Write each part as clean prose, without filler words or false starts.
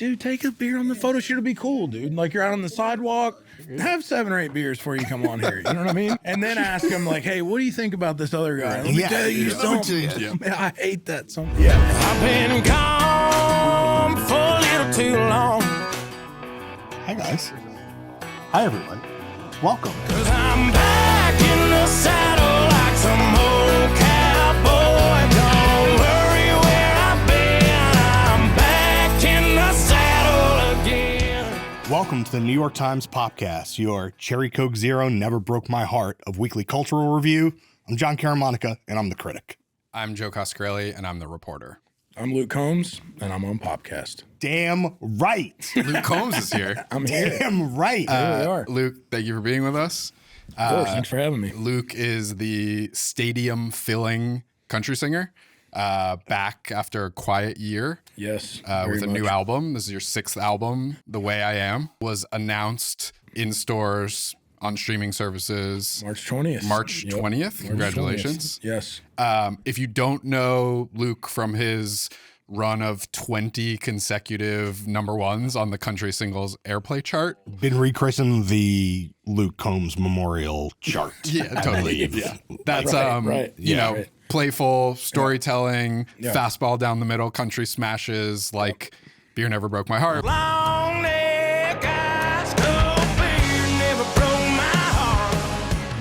dude, take a beer on the photo shoot. It'll be cool, dude. Like you're out on the sidewalk, have 7 or 8 beers before you come on here. You know what I mean? And then ask him like, hey, what do you think about this other guy? Let me tell you something. Man, I hate that something. Yeah. I've been gone for a little too long. Hi, guys. Hi, everyone. Welcome. 'Cause I'm back in the saddle like some old cowboy. Don't worry where I've been. I'm back in the saddle again. Welcome to the New York Times Popcast, your Cherry Coke Zero never broke my heart of weekly cultural review. I'm John Caramanica, and I'm the critic. I'm Joe Coscarelli, and I'm the reporter. I'm Luke Combs, and I'm on Popcast. Damn right. Luke Combs is here. I'm here. Damn right. Here we are. Luke, thank you for being with us. Of course, thanks for having me. Luke is the stadium-filling country singer, back after a quiet year. Yes, with a new album. This is your 6th album, The Way I Am, was announced in stores, on streaming services. March 20th. March 20th. Congratulations. 20th. Yes. If you don't know Luke from his run of 20 consecutive number ones on the country singles airplay chart. Been rechristened the Luke Combs Memorial Chart. Yeah, totally. Yeah. That's, right. you know, right. playful storytelling, fastball down the middle, country smashes like Beer Never Broke My Heart. Long neck eyes, no beer never broke my heart.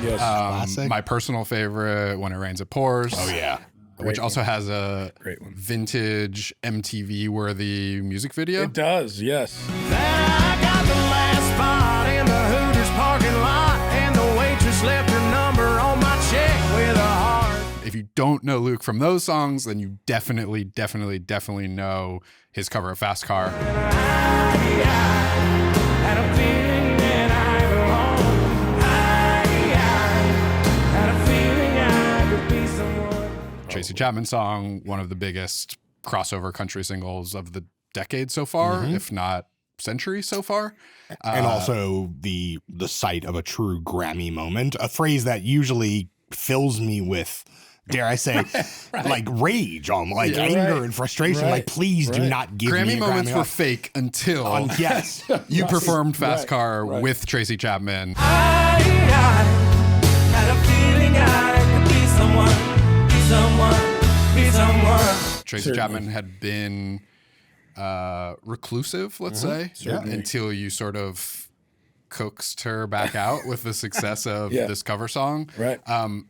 Yes. Classic. My personal favorite, When It Rains, It Pours. Oh, yeah. Which also has a Great one. vintage MTV-worthy music video. It does, yes. Then I got the last spot in the Hooters parking lot, and the waitress left her number on my check with a heart. If you don't know Luke from those songs, then you definitely know his cover of Fast Car. I had a feeling that I belong. I had a feeling I could be someone. Tracy Chapman song, one of the biggest crossover country singles of the decade so far, if not century so far. And also the site of a true Grammy moment, a phrase that usually fills me with, dare I say, like rage, like anger and frustration. Right. Like, please do not give me Grammy a moments Grammy were off. fake until Yes. you performed Fast Car with Tracy Chapman. I had a feeling I could be someone. Tracy Chapman had been reclusive, let's say, until you sort of coaxed her back out with the success of this cover song. Right.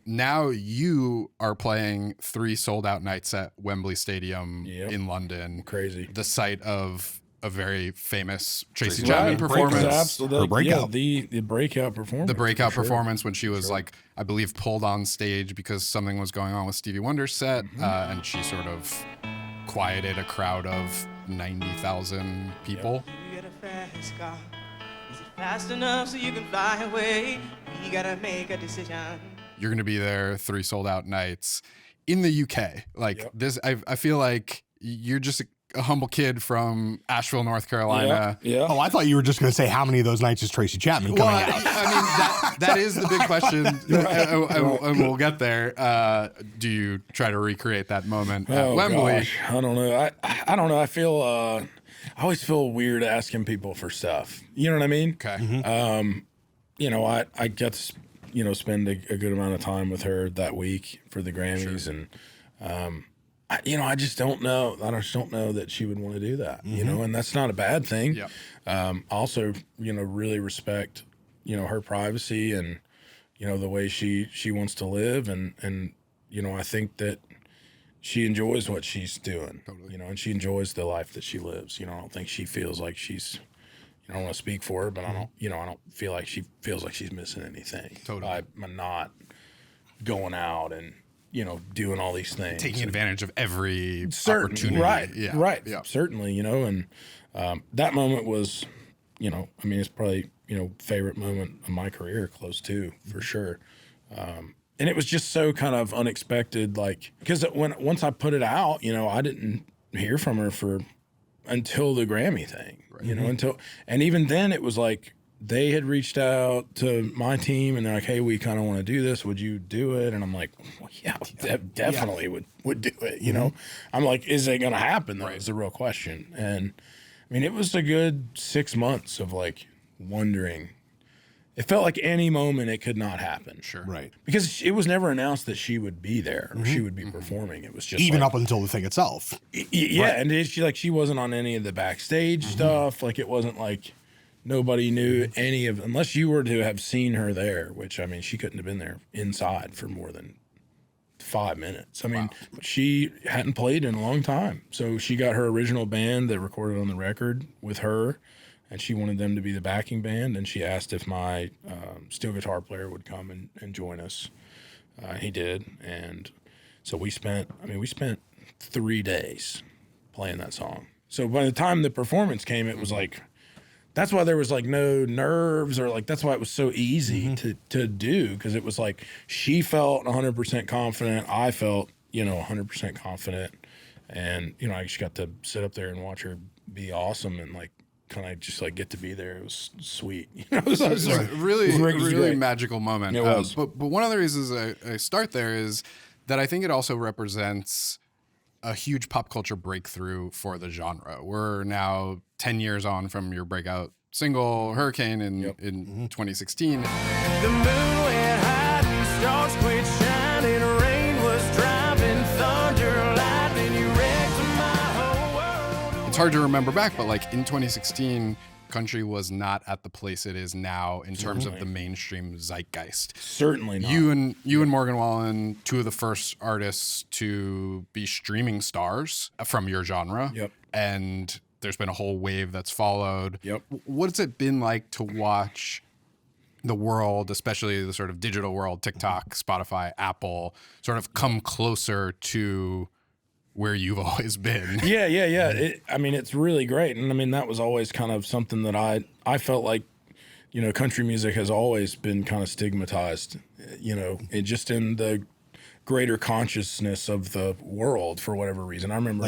Now you are playing 3 sold-out nights at Wembley Stadium in London. Crazy. The site of a very famous Tracy Chapman performance. Absolutely. Her breakout. Yeah, the breakout performance. The breakout performance when she was like, I believe, pulled on stage because something was going on with Stevie Wonder's set, and she sort of quieted a crowd of 90,000 people. You get a fast car. Is it fast enough so you can fly away? You gotta make a decision. You're going to be there 3 sold-out nights in the UK. Like this, I feel like you're just a humble kid from Asheville, North Carolina. Yeah. Oh, I thought you were just going to say how many of those nights is Tracy Chapman coming out. I mean, that is the big question, and we'll get there. Do you try to recreate that moment at Wembley? Gosh, I don't know. I don't know. I feel I always feel weird asking people for stuff. You know what I mean? Okay. You know, I get to spend a good amount of time with her that week for the Grammys, and I just don't know. I just don't know that she would want to do that. You know, and that's not a bad thing. Yeah. Also, really respect her privacy and the way she wants to live, and I think that she enjoys what she's doing. Totally. And she enjoys the life that she lives. I don't think she feels like she's. I don't want to speak for her, but I don't feel like she feels like she's missing anything. Totally. By not going out and doing all these things, Taking advantage of every opportunity. opportunity. Right. Yeah. Certainly, and that moment was, it's probably, favorite moment of my career, close to, for sure. And it was just so kind of unexpected, like, because once I put it out, I didn't hear from her until the Grammy thing, right. And even then it was like, they had reached out to my team and they're like, hey, we kind of want to do this. Would you do it? And I'm like, well, yeah, definitely would do it. I'm like, is it going to happen though? Is the real question. And I mean, it was a good 6 months of like wondering. It felt like any moment it could not happen. Sure. Right. Because it was never announced that she would be there or she would be performing. It was just Even like, up until the thing itself. yeah, Right. and she wasn't on any of the backstage stuff. Like it wasn't like nobody knew any of, unless you were to have seen her there, which I mean, she couldn't have been there inside for more than 5 minutes. I mean, she hadn't played in a long time. So she got her original band that recorded on the record with her, and she wanted them to be the backing band. And she asked if my steel guitar player would come and join us. He did. And so we spent 3 days playing that song. So by the time the performance came, it was like, that's why there was like no nerves, or like, that's why it was so easy to do. Cause it was like, she felt 100% confident. I felt, 100% confident. And, I just got to sit up there and watch her be awesome and like, kind of just like get to be there. It was sweet. It was a really great. magical moment. It was. But one of the reasons I start there is that I think it also represents a huge pop culture breakthrough for the genre. We're now 10 years on from your breakout single Hurricane in 2016. The moon went high and stars quit shining. Rain was driving, thunder, lightning. You wrecked my whole world. It's hard to remember back, but like in 2016, country was not at the place it is now in terms of the mainstream zeitgeist. Certainly not. You and Morgan Wallen, two of the first artists to be streaming stars from your genre. Yep. And there's been a whole wave that's followed. Yep. What's it been like to watch the world, especially the sort of digital world, TikTok, Spotify, Apple, sort of come closer to where you've always been? Yeah. It's really great. And I mean, that was always kind of something that I felt like, country music has always been kind of stigmatized, it just in the greater consciousness of the world for whatever reason. I remember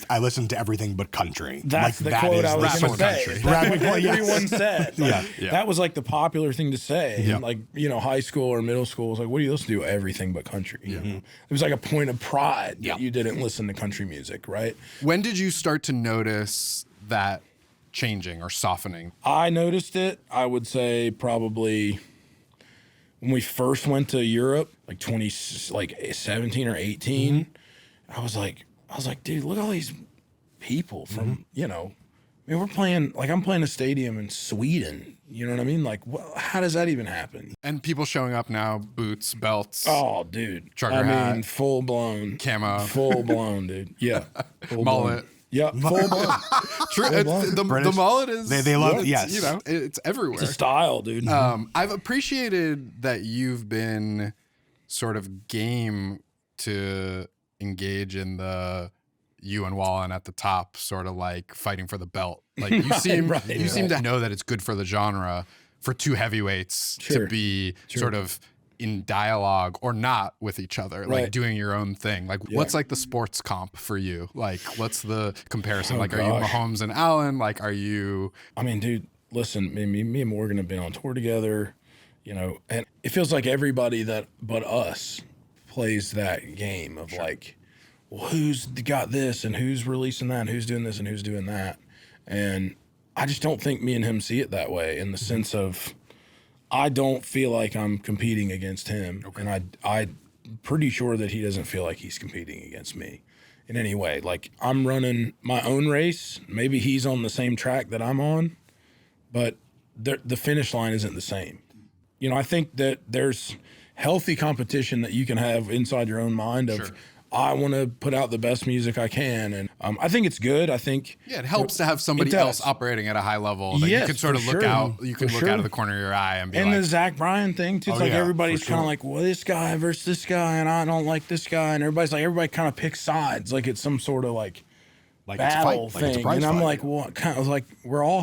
I listened to everything but country. That's like, the quote I was going to say. country. That's what everyone said. Like, Yeah. That was like the popular thing to say. Yeah. And like, high school or middle school was like, what do you listen to? Everything but country. It was like a point of pride that you didn't listen to country music, right? When did you start to notice that changing or softening? I noticed it, I would say probably when we first went to Europe, like 17 or 18, I was like, dude, look at all these people from, we're playing, like I'm playing a stadium in Sweden. You know what I mean? Like, how does that even happen? And people showing up now, boots, belts. Oh, dude. Trucker hat. Full blown. Camo. Full blown, dude. Yeah. Full Mullet. blown. Yeah, full blown. True. The mullet is. They love it. It's, Yes. It's everywhere. It's a style, dude. I've appreciated that you've been sort of game to engage in the you and Wallen at the top, sort of like fighting for the belt. Like you seem seem to know that it's good for the genre for two heavyweights to be sort of in dialogue or not with each other, like doing your own thing. Like what's like the sports comp for you? Like what's the comparison? Are you Mahomes and Allen? Like are you? I mean, dude, listen, me and Morgan have been on tour together, and it feels like everybody but us plays that game of like, well, who's got this and who's releasing that and who's doing this and who's doing that. And I just don't think me and him see it that way in the sense of I don't feel like I'm competing against him. Okay. And I'm pretty sure that he doesn't feel like he's competing against me in any way. Like I'm running my own race. Maybe he's on the same track that I'm on, but the finish line isn't the same. I think that there's healthy competition that you can have inside your own mind of, I want to put out the best music I can. And I think it's good. I think it helps to have somebody else operating at a high level that you can sort of look out. You can look out of the corner of your eye and be like. And the Zach Bryan thing too. It's like everybody's kind of like, well, this guy versus this guy, and I don't like this guy, and everybody kind of picks sides, like it's some sort of like battle thing. And I'm like, well, kind of like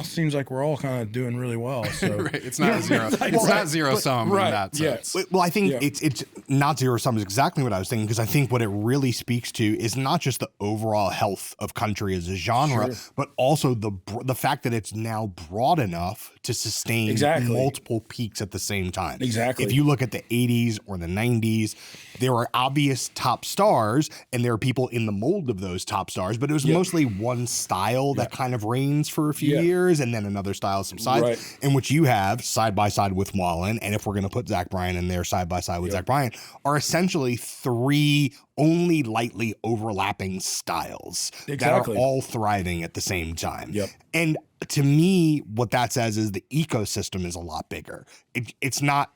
seems like we're all kind of doing really well. So it's not zero. It's not zero sum in that sense. Well, I think it's not zero sum is exactly what I was thinking, because I think what it really speaks to is not just the overall health of country as a genre, but also the fact that it's now broad enough to sustain multiple peaks at the same time. Exactly. If you look at the 80s or the 90s, there are obvious top stars, and there are people in the mold of those top stars, but it was mostly usually one style that kind of reigns for a few years, and then another style subsides. Right. And what you have side by side with Wallen, and if we're going to put Zach Bryan in there side by side with Zach Bryan, are essentially three only lightly overlapping styles that are all thriving at the same time. And to me, what that says is the ecosystem is a lot bigger. It's not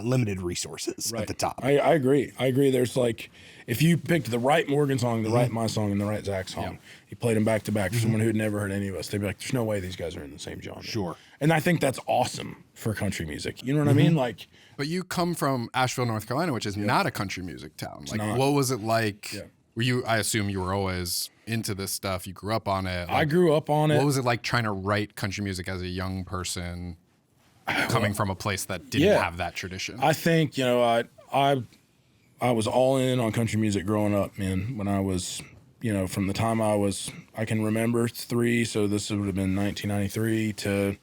limited resources at the top. I agree. There's like, if you picked the right Morgan song, the right My Song, and the right Zach song, you played them back to back for someone who had never heard any of us, they'd be like, there's no way these guys are in the same genre. Sure. And I think that's awesome for country music. You know what I mean? Like, but you come from Asheville, North Carolina, which is not a country music town. Like, what was it like? Were you? I assume you were always into this stuff. You grew up on it. Like, I grew up on it. What was it like trying to write country music as a young person, coming from a place that didn't have that tradition? I think, you know, I was all in on country music growing up, man. When I was, you know, from the time I can remember 3, so this would have been 1993 to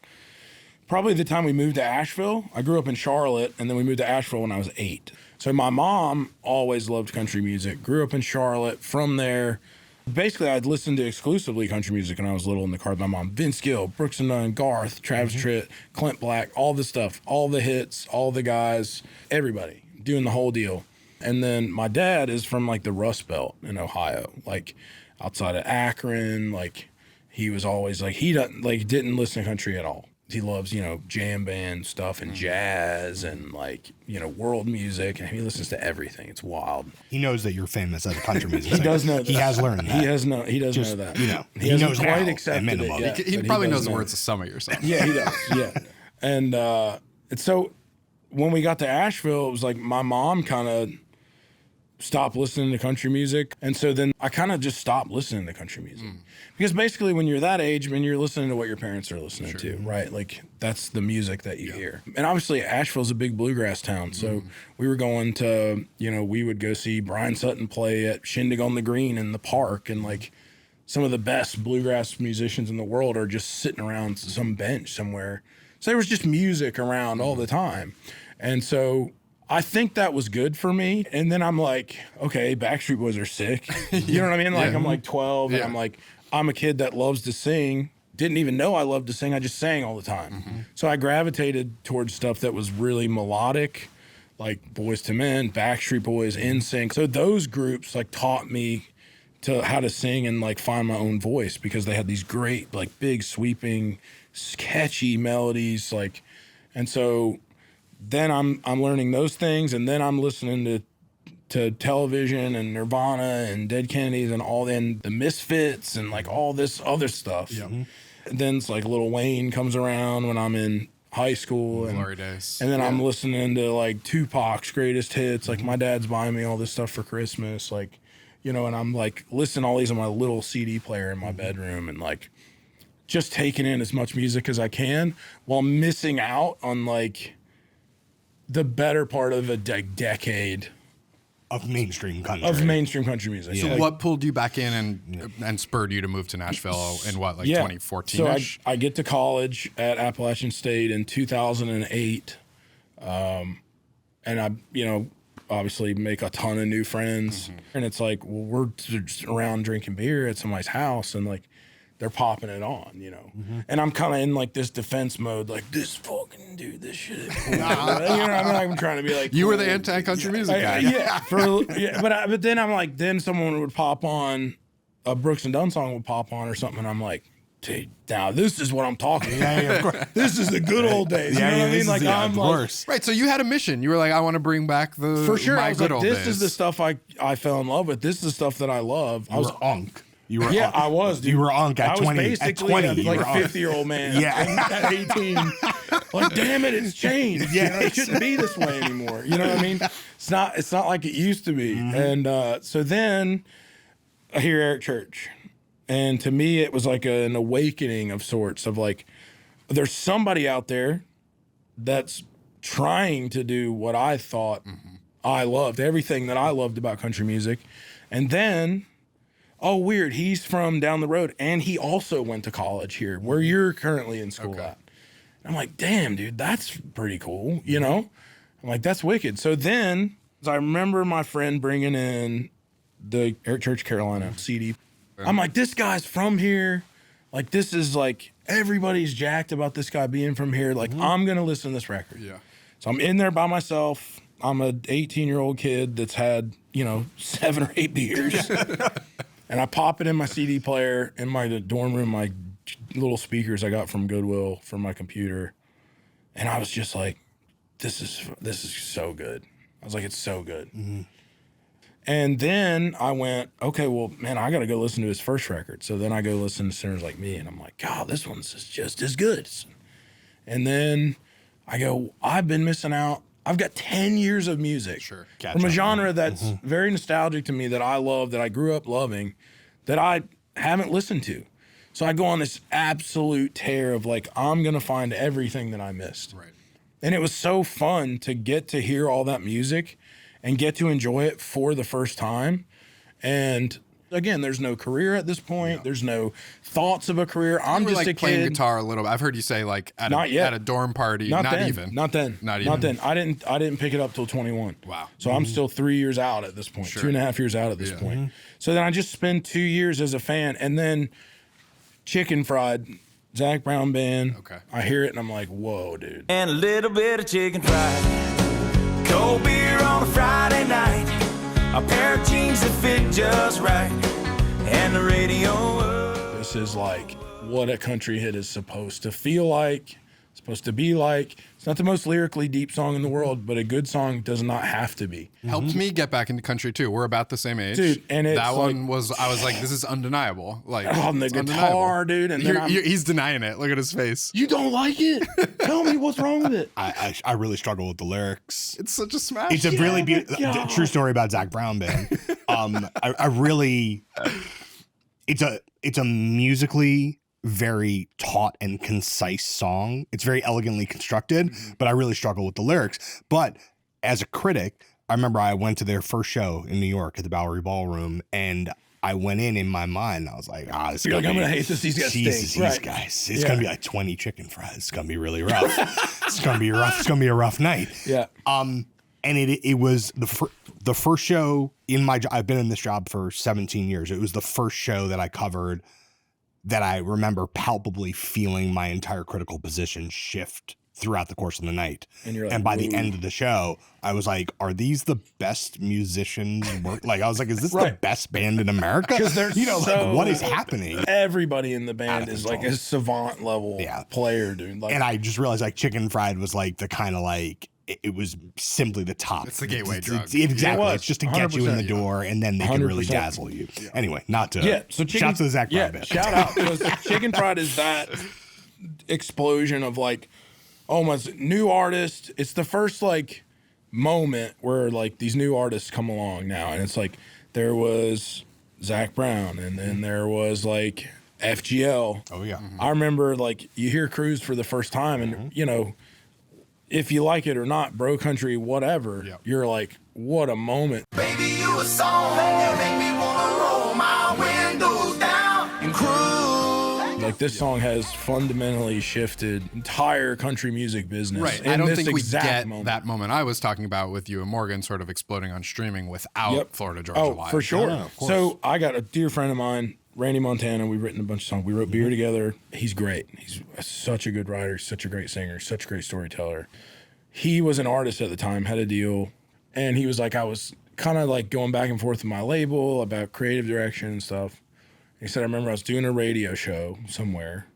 probably the time we moved to Asheville. I grew up in Charlotte, and then we moved to Asheville when I was 8. So my mom always loved country music, grew up in Charlotte. From there, basically I'd listened to exclusively country music when I was little in the car with my mom. Vince Gill, Brooks and Dunn, Garth, Travis Tritt, Clint Black, all the stuff, all the hits, all the guys, everybody doing the whole deal. And then my dad is from like the Rust Belt in Ohio, like outside of Akron. Like he was always like, didn't listen to country at all. He loves, you know, jam band stuff and jazz and like, you know, world music, and he listens to everything. It's wild. He knows that you're famous as a country musician. He does know that. He has learned that. He does know that. You know, he knows quite now, accepted it yet, he probably knows the words to some of your songs. Yeah, he does. Yeah. And so when we got to Asheville, it was like my mom kind of stopped listening to country music. And so then I kind of just stopped listening to country music. Because basically when you're that age, when you're listening to what your parents are listening to, right? Like that's the music that you hear. And obviously Asheville's a big bluegrass town. So we were going to, you know, we would go see Brian Sutton play at Shindig on the Green in the park. And like some of the best bluegrass musicians in the world are just sitting around some bench somewhere. So there was just music around all the time. And so I think that was good for me. And then I'm like, okay, Backstreet Boys are sick. You know what I mean? Like I'm like 12 and I'm like, I'm a kid that loves to sing. Didn't even know I loved to sing. I just sang all the time. So I gravitated towards stuff that was really melodic, like Boyz II Men, Backstreet Boys, NSYNC. So those groups like taught me to how to sing and like find my own voice, because they had these great, like big sweeping, catchy melodies. Like, and so then I'm learning those things, and then I'm listening to Television and Nirvana and Dead Kennedys and all the Misfits and like all this other stuff. And then it's like Lil Wayne comes around when I'm in high school, and Glory days. And then I'm listening to like Tupac's greatest hits. Like my dad's buying me all this stuff for Christmas, like, you know, and I'm like listening to all these on my little CD player in my bedroom, and like just taking in as much music as I can while missing out on like the better part of a decade of mainstream country. Music. So what pulled you back in and spurred you to move to Nashville in what, like 2014-ish? So I get to college at Appalachian State in 2008. And I, you know, obviously make a ton of new friends. And it's like, well, we're just around drinking beer at somebody's house, and like, they're popping it on, you know. And I'm kind of in like this defense mode, like, this fucking dude, this shit is cool. You know what I mean? I'm trying to be like, you were the anti-country music guy. But then I'm like, then someone would pop on, a Brooks and Dunn song would pop on or something, and I'm like, dude, now this is what I'm talking about. Of course. This is the good old days. You know what I mean? Like, I'm of like, course. Right, so you had a mission. You were like, I want to bring back the for sure. my I was good like, old this days. is the stuff I fell in love with. This is the stuff that I love. I was Unk. You were yeah, Unk. I was. Dude. You were Unk at 20. I was basically at 20, like a 50-year-old man. Yeah. At 18. Like, damn it, it's changed. Yeah, you know, it shouldn't be this way anymore. You know what I mean? It's not like it used to be. And so then I hear Eric Church. And to me, it was like an awakening of sorts, of like, there's somebody out there that's trying to do what I thought I loved, everything that I loved about country music. And then, oh, weird, he's from down the road, and he also went to college here, where you're currently in school at. And I'm like, damn, dude, that's pretty cool, you know? I'm like, that's wicked. So then, I remember my friend bringing in the Eric Church Carolina CD. I'm like, this guy's from here. Like, this is like, everybody's jacked about this guy being from here. Like, I'm going to listen to this record. Yeah. So I'm in there by myself. I'm a 18-year-old kid that's had, 7 or 8 beers. And I pop it in my CD player in my dorm room, my little speakers I got from Goodwill for my computer. And I was just like, this is so good. I was like, it's so good. And then I went, okay, well, man, I got to go listen to his first record. So then I go listen to Sinners Like Me, and I'm like, God, this one's just as good. And then I go, I've been missing out. I've got 10 years of music from a genre that's very nostalgic to me, that I love, that I grew up loving, that I haven't listened to. So I go on this absolute tear of like, I'm going to find everything that I missed. Right. And it was so fun to get to hear all that music and get to enjoy it for the first time. And again, there's no career at this point. There's no thoughts of a career. I'm just like a kid. Playing guitar a little bit. I've heard you say like at a dorm party. Not even. Not then. I didn't pick it up till 21. Wow. So I'm still 3 years out at this point. 2.5 years out at this point. So then I just spent 2 years as a fan, and then Chicken Fried, Zach Brown Band. Okay. I hear it and I'm like, whoa, dude. And a little bit of chicken fried. Cold beer on a Friday night. A pair of jeans that fit just right. And the radio. This is like what a country hit is supposed to feel like, supposed to be like. It's not the most lyrically deep song in the world, but a good song does not have to be. Helped me get back into country too. We're about the same age, dude. And it's that one was, I was like, this is undeniable. Like on the guitar, dude. And then he's denying it. Look at his face. You don't like it? Tell me what's wrong with it. I really struggle with the lyrics. It's such a smash. It's a really beautiful, true story about Zach Brown Band. I really, it's a musically very taut and concise song. It's very elegantly constructed, but I really struggle with the lyrics. But as a critic, I remember I went to their first show in New York at the Bowery Ballroom, and I went in my mind. I was like, this You're like, I'm gonna hate this. These guys Jesus, stink. These guys. It's gonna be like 20 chicken fries. It's gonna be really rough. It's gonna be rough. It's gonna be a rough night. Yeah. And it was the first show in my job. I've been in this job for 17 years. It was the first show that I covered that I remember palpably feeling my entire critical position shift throughout the course of the night. And you're like, and by the end of the show, I was like, are these the best musicians? Like, I was like, is this the best band in America? Because they're like, what is happening? Everybody in the band is like a savant level player, dude. Like, and I just realized like Chicken Fried was like the kind of like, it was simply the top. It's the gateway drug. Exactly. It's just to get you in the door, and then they can really dazzle you. Yeah. Anyway, not to. So shout to the Zach Brown band. Shout out. Because Chicken Fried is that explosion of like, oh my, new artist. It's the first like moment where like these new artists come along now, and it's like there was Zach Brown, and then there was like FGL. Oh yeah. I remember like you hear Cruise for the first time, and if you like it or not, bro country, whatever, you're like, what a moment. Baby, you a song, you make me wanna roll my windows down and cruise. Like this song has fundamentally shifted entire country music business. Right. I don't think we get that moment I was talking about with you and Morgan sort of exploding on streaming without Florida Georgia Live. For sure. Yeah, of course. So I got a dear friend of mine, Randy Montana. We've written a bunch of songs. We wrote Beer together. He's great. He's such a good writer, such a great singer, such a great storyteller. He was an artist at the time, had a deal, and he was like, I was kind of like going back and forth with my label about creative direction and stuff. He said, I remember I was doing a radio show somewhere,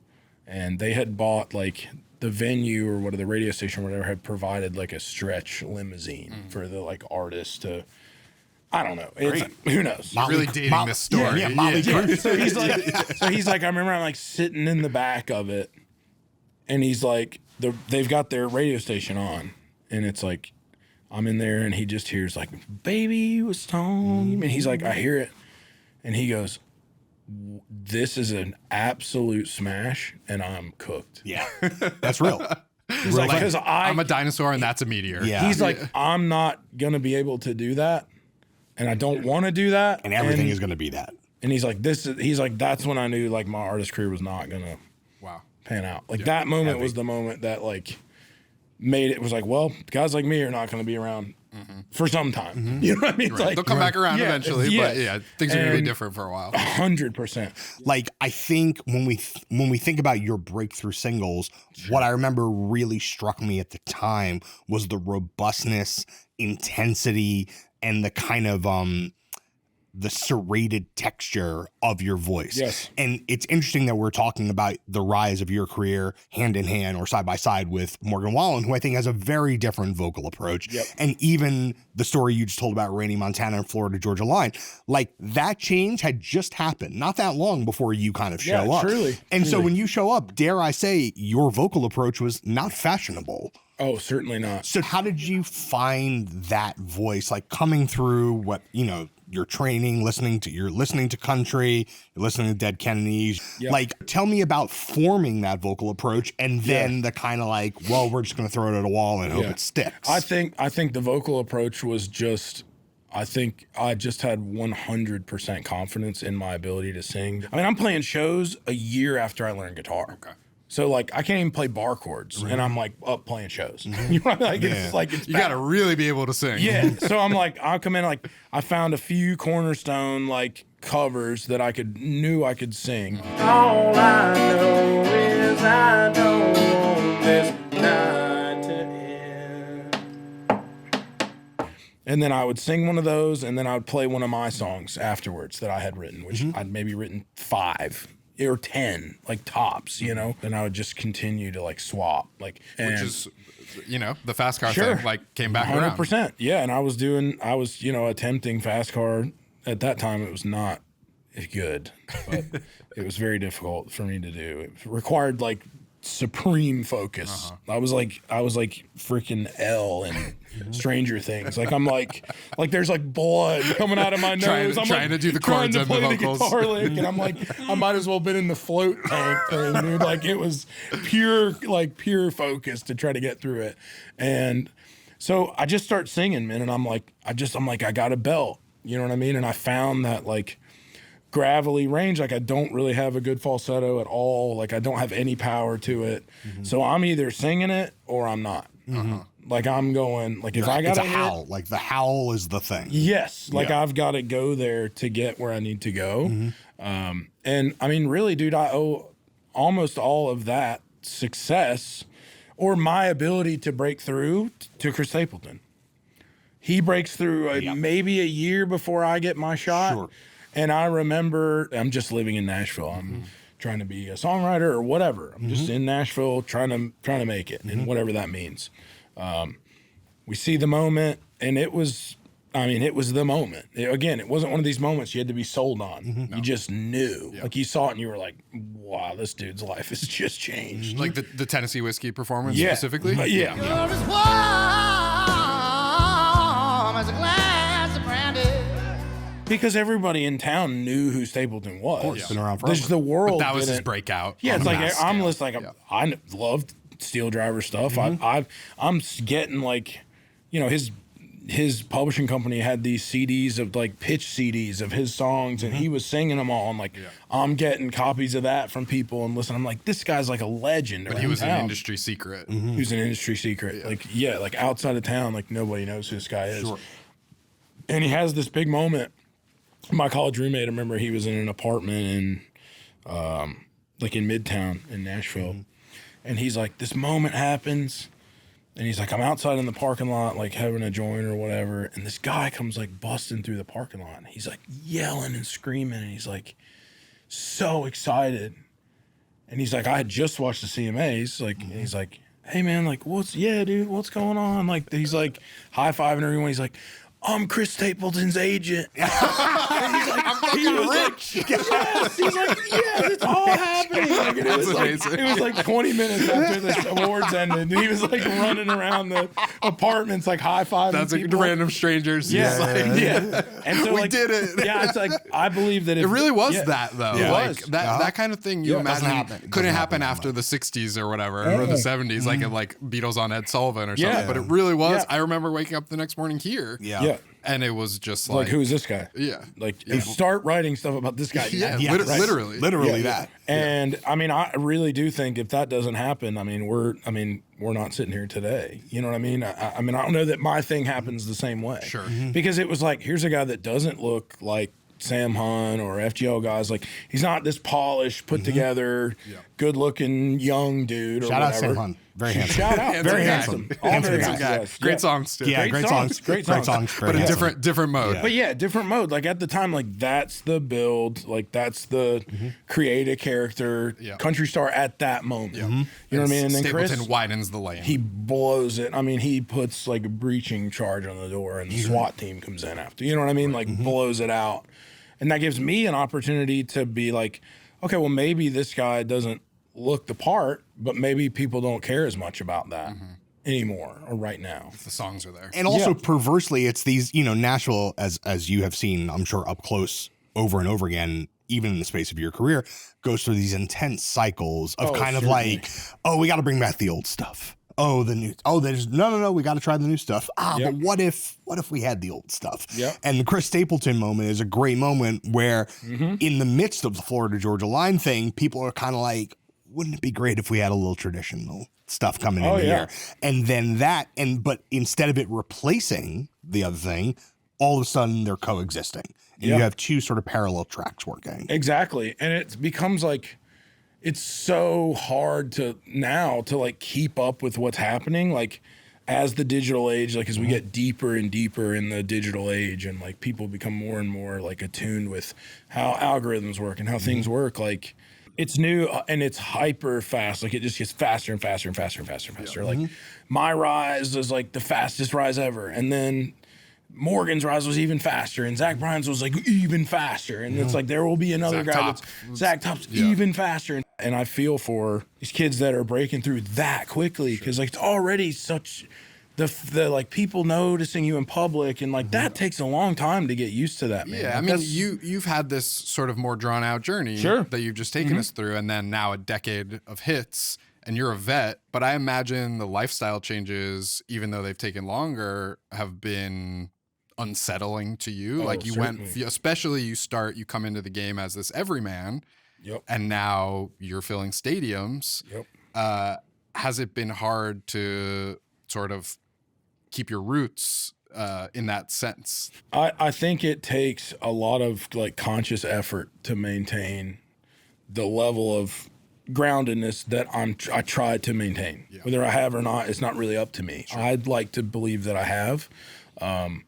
and they had bought like the venue or the radio station or whatever had provided like a stretch limousine for the like artist to, I don't know. Who knows? You're really dating this story. Yeah, Molly Cruz. So he's like, I remember I'm like sitting in the back of it, and he's like, they've got their radio station on, and it's like, I'm in there, and he just hears like, baby, you a song. And he's like, I hear it, and he goes, this is an absolute smash, and I'm cooked. Yeah, that's real. He's like, because I'm a dinosaur, and that's a meteor. Yeah. He's like, I'm not gonna be able to do that, and I don't want to do that, And everything is going to be that. And he's like, that's when I knew like my artist career was not gonna pan out. Like that moment was the moment that like made it was like, well, guys like me are not going to be around for some time. You know what I mean? It's Right. like, They'll come back around eventually, but things are going to be And different for a while. 100%. Like, I think when we think about your breakthrough singles, what I remember really struck me at the time was the robustness, intensity, and the kind of the serrated texture of your voice. Yes. And it's interesting that we're talking about the rise of your career hand in hand or side by side with Morgan Wallen, who I think has a very different vocal approach. Yep. And even the story you just told about Randy Montana and Florida Georgia Line, like that change had just happened not that long before you kind of show up. Truly. And so when you show up, dare I say, your vocal approach was not fashionable. Oh, certainly not. So how did you find that voice, like coming through what, your training, listening to country, you're listening to Dead Kennedys. Yep. Like, tell me about forming that vocal approach and then the kind of like, well, we're just going to throw it at a wall and hope it sticks. I think the vocal approach was just, I think I just had 100% confidence in my ability to sing. I mean, I'm playing shows a year after I learned guitar. Okay. So like I can't even play bar chords, and I'm like up playing shows. You know what I mean? It's like it's You got to really be able to sing. yeah. So I'm like, I'll come in like I found a few cornerstone like covers that knew I could sing. All I know is I don't want this night to end. And then I would sing one of those, and then I would play one of my songs afterwards that I had written, which I'd maybe written 5 or 10, like tops, and I would just continue to like swap, like, Which is, the fast car Sure. thing, like came back around. 100%. Yeah. And I was attempting fast car. At that time, it was not good, but it was very difficult for me to do. It required like supreme focus. I was like freaking L in Stranger Things. Like I'm like there's like blood coming out of my nose. I'm trying like, to do the trying chords to and the play vocals. guitar lick, and I'm like, I might as well have been in the float tank thing, dude. Like it was pure focus to try to get through it. And so I just start singing, man, and I'm like, I got a belt. You know what I mean? And I found that like gravelly range, like I don't really have a good falsetto at all. Like I don't have any power to it. So I'm either singing it or I'm not. Like I'm going, like if I got it's a howl. Like the howl is the thing. yes, like Yeah. I've got to go there to get where I need to go. And I mean, really, dude, I owe almost all of that success or my ability to break through to Chris Stapleton. He breaks through maybe a year before I get my shot. Sure. And I remember I'm just living in Nashville. I'm trying to be a songwriter or whatever. I'm just in Nashville trying to make it and whatever that means. We see the moment, and it was the moment. It wasn't one of these moments you had to be sold on. You just knew. Like you saw it and you were like, wow, this dude's life has just changed. Like the Tennessee Whiskey performance Yeah. specifically? Yeah. Love is warm as a glass of brandy. Because everybody in town knew who Stapleton was. Of course. Been around forever. The world That was his didn't- breakout. Yeah, on it's a like mass I'm scale. listening. I loved Steel Driver stuff. I'm getting like, his publishing company had these CDs of like pitch CDs of his songs, and he was singing them all. I'm like, I'm getting copies of that from people and listening. I'm like, this guy's like a legend. But he was an industry secret. He was an industry secret. Like outside of town, like nobody knows who this guy is. Sure. And he has this big moment. My college roommate, I remember he was in an apartment in Midtown in Nashville. And he's like, this moment happens. And he's like, I'm outside in the parking lot, like having a joint or whatever. And this guy comes like busting through the parking lot. And he's like yelling and screaming. And he's like so excited. And he's like, I had just watched the CMAs. Like, and he's like, hey man, like, dude, what's going on? Like, he's like high-fiving everyone. He's like, I'm Chris Stapleton's agent. And he's like, he was like, yes. He's like, yes, it's all happening. Like, and it was like 20 minutes after the awards ended. And he was like running around the apartments, like high-fiving That's like people. random strangers. Yeah, Just like, yeah. And so We like, did it. Yeah, it's like I believe that It really was that though. It Like was. that kind of thing you Yeah, it doesn't imagine happen. It couldn't doesn't happen happen after the 60s or whatever or the 70s like Beatles on Ed Sullivan or something. Yeah. But it really was. Yeah. I remember waking up the next morning here. Yeah. And it was just Like, who is this guy? Yeah. Like, start writing stuff about this guy. Yeah, Yeah, right. literally that. And I mean, I really do think if that doesn't happen, I mean, we're not sitting here today. You know what I mean? I mean, I don't know that my thing happens the same way. Sure. Because it was like, here's a guy that doesn't look like Sam Hunt or FGL guys. Like, he's not this polished, put together, good looking young dude. Shout out Sam Hunt. Very handsome. Shout out. Very handsome. handsome. All Handsome very guy. handsome. Yes. Great songs too. Yeah, great songs. Great songs. Very But a handsome. different mode. Yeah. But yeah, different mode. Like at the time, like that's the build. Like that's the create a character, country star at that moment. You know what I mean? And then Stapleton Chris, widens the lane. he blows it. I mean, he puts like a breaching charge on the door, and the SWAT team comes in after. You know what I mean? Like blows it out, and that gives me an opportunity to be like, okay, well maybe this guy doesn't look the part, but maybe people don't care as much about that anymore or right now. the songs are there. And also perversely, it's these, Nashville, as you have seen, I'm sure up close over and over again, even in the space of your career, goes through these intense cycles of kind of like, oh, we got to bring back the old stuff. Oh, the new. Oh, there's no. We got to try the new stuff. But what if we had the old stuff? Yep. And the Chris Stapleton moment is a great moment where, in the midst of the Florida Georgia line thing, people are kind of like, wouldn't it be great if we had a little traditional stuff coming in here? And then but instead of it replacing the other thing, all of a sudden they're coexisting. And you have two sort of parallel tracks working. Exactly. And it becomes like, it's so hard to like keep up with what's happening. Like as the digital age, like as we get deeper and deeper in the digital age and like people become more and more like attuned with how algorithms work and how things work, like it's new and it's hyper fast. Like it just gets faster and faster and faster and faster and faster. Like my rise is like the fastest rise ever. And then Morgan's rise was even faster, and Zach Bryan's was like even faster. And it's like there will be another Zach Top's even faster. And I feel for these kids that are breaking through that quickly because like it's already such the like people noticing you in public and like that takes a long time to get used to that, man. Yeah, Like, I mean, you've had this sort of more drawn out journey that you've just taken us through, and then now a decade of hits, and you're a vet. But I imagine the lifestyle changes, even though they've taken longer, have been unsettling to you. Like you certainly. especially you come into the game as this everyman, and now you're filling stadiums. Has it been hard to sort of keep your roots in that sense? I think it takes a lot of like conscious effort to maintain the level of groundedness that I try to maintain. Whether I have or not, it's not really up to me. I'd like to believe that I have. I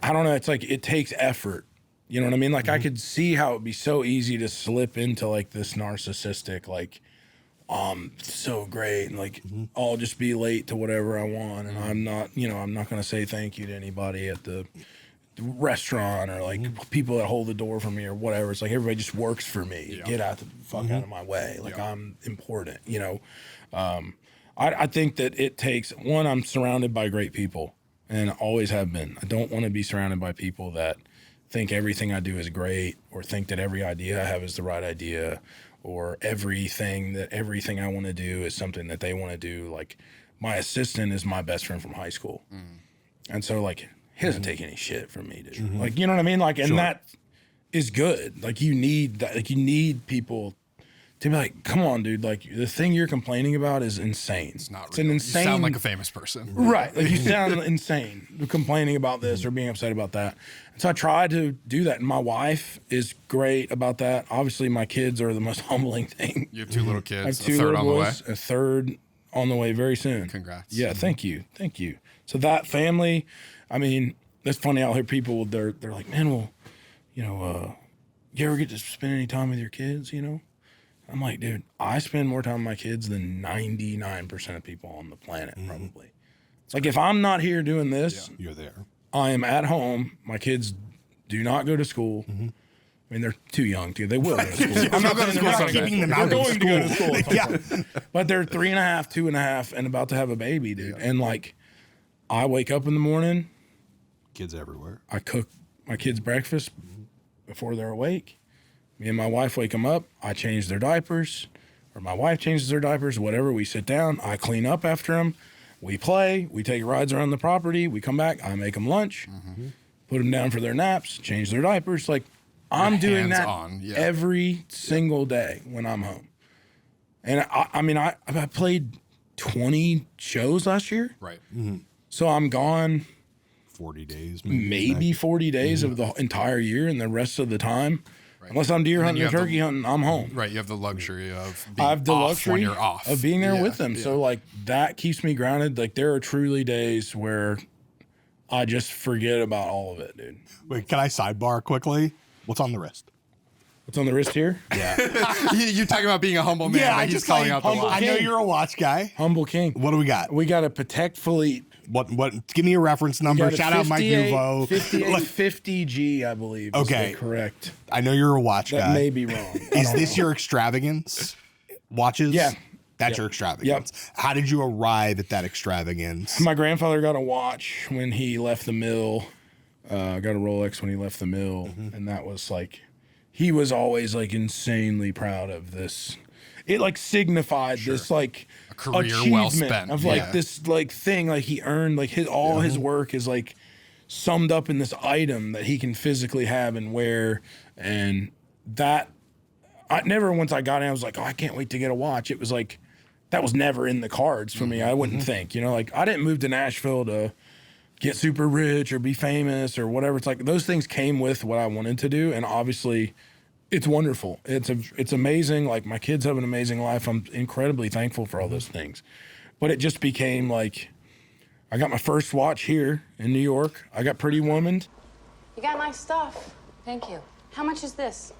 don't know. It's like it takes effort. You know what I mean? Like I could see how it'd be so easy to slip into like this narcissistic, like, so great, and like I'll just be late to whatever I want, and I'm not going to say thank you to anybody at the restaurant or like people that hold the door for me or whatever. It's like everybody just works for me. Get out the fuck out of my way. Like I'm important. I think that it takes one. I'm surrounded by great people, and always have been. I don't want to be surrounded by people that think everything I do is great or think that every idea I have is the right idea. Or everything I want to do is something that they want to do. Like my assistant is my best friend from high school. And so like he doesn't take any shit from me, dude. Like, you know what I mean? Like, and that is good. Like you need that. Like you need people to be like, come on, dude. Like the thing you're complaining about is insane. It's not an real. insane. You sound like a famous person. Right. Like you sound insane complaining about this or being upset about that. And so I try to do that. And my wife is great about that. Obviously my kids are the most humbling thing. You have two little I have kids, two a third little on the way. boys, a third on the way very soon. Congrats. Yeah, thank you. Thank you. So that family, I mean, it's funny out here people they're like, man, well, you ever get to spend any time with your kids, I'm like, dude, I spend more time with my kids than 99% of people on the planet, probably. It's like, if I'm not here doing this, You're there. I am at home. My kids do not go to school. I mean, they're too young to. They will go to school. I'm not go to saying school they're not keeping them they're out of going to go to school. Yeah. But they're 3.5, 2.5, and about to have a baby, dude. And like, I wake up in the morning. Kids everywhere. I cook my kids breakfast before they're awake. Me and my wife wake them up. I change their diapers, or my wife changes their diapers, whatever. We sit down. I clean up after them. We play, we take rides around the property, we come back, I make them lunch, put them down for their naps, change their diapers. Like, I'm doing that every single day when I'm home. And I mean, I played 20 shows last year. Right. So I'm gone 40 days, maybe 40 days of the entire year, and the rest of the time, unless I'm deer hunting or turkey hunting, I'm home. Right. You have the luxury of being off when you're off. Of being there with them. So like that keeps me grounded. Like there are truly days where I just forget about all of it, dude. Wait, can I sidebar quickly? What's on the wrist? What's on the wrist here? Yeah. You're talking about being a humble man. Yeah, but I he's just calling like out the humble. watch. I know you're a watch guy. Humble King. What do we got? We got a Patek Philippe. What? Give me a reference number. Shout out Mike Nouveau. 5850G, I believe. Okay. Is correct. I know you're a watch guy. That may be wrong. Is this your extravagance? Watches? Yeah. That's your extravagance. How did you arrive at that extravagance? My grandfather got a watch when he left the mill. Got a Rolex when he left the mill. And that was like, he was always like insanely proud of this. It like signified this like a career achievement well spent of like this like thing like he earned like his work is like summed up in this item that he can physically have and wear. And that I never once I got in I was like, oh, I can't wait to get a watch. It was like that was never in the cards for me. I wouldn't think, you know, like I didn't move to Nashville to get super rich or be famous or whatever. It's like those things came with what I wanted to do, and obviously it's wonderful. It's amazing. Like my kids have an amazing life. I'm incredibly thankful for all those things. But it just became like I got my first watch here in New York. I got Pretty Woman. You got nice stuff. Thank you. How much is this?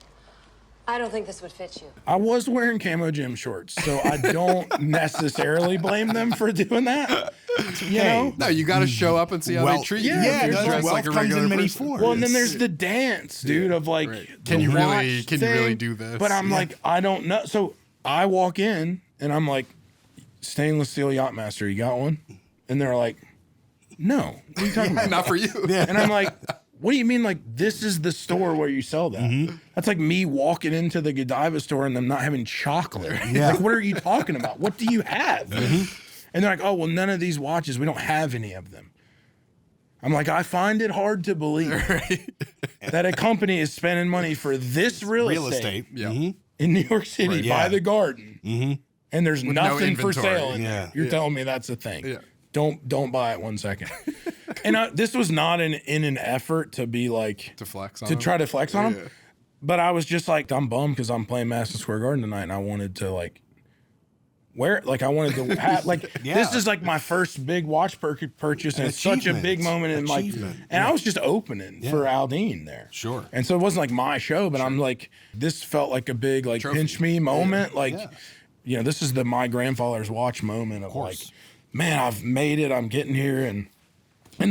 I don't think this would fit you. I was wearing camo gym shorts, so I don't necessarily blame them for doing that. You know? No, you got to show up and see how they treat you. Yeah, You're dressed wealth like a comes regular in many person. forms. Well, and then there's the dance, dude, of like, Can you really thing. do this? But I'm like, I don't know. So I walk in and I'm like, stainless steel Yachtmaster, you got one? And they're like, no. What are you talking about? Not for you. And I'm like, what do you mean? Like, this is the store where you sell that? That's like me walking into the Godiva store and them not having chocolate. Like, what are you talking about? What do you have? And they're like, oh, well, none of these watches, we don't have any of them. I'm like, I find it hard to believe that a company is spending money for this real estate in New York City by the Garden, and there's nothing for sale in there. You're telling me that's a thing. Yeah. Don't buy it 1 second. And this was not in an effort to be like To flex on to them? try to flex on them. But I was just like, I'm bummed because I'm playing Madison Square Garden tonight, and I wanted to like wear it. Like I wanted to have like this is like my first big watch purchase, and it's such a big moment in my. And I was just opening for Aldine there. Sure. And so it wasn't like my show, but I'm like, this felt like a big like pinch me moment. Like, you know, this is my grandfather's watch moment of like, man, I've made it. I'm getting here, and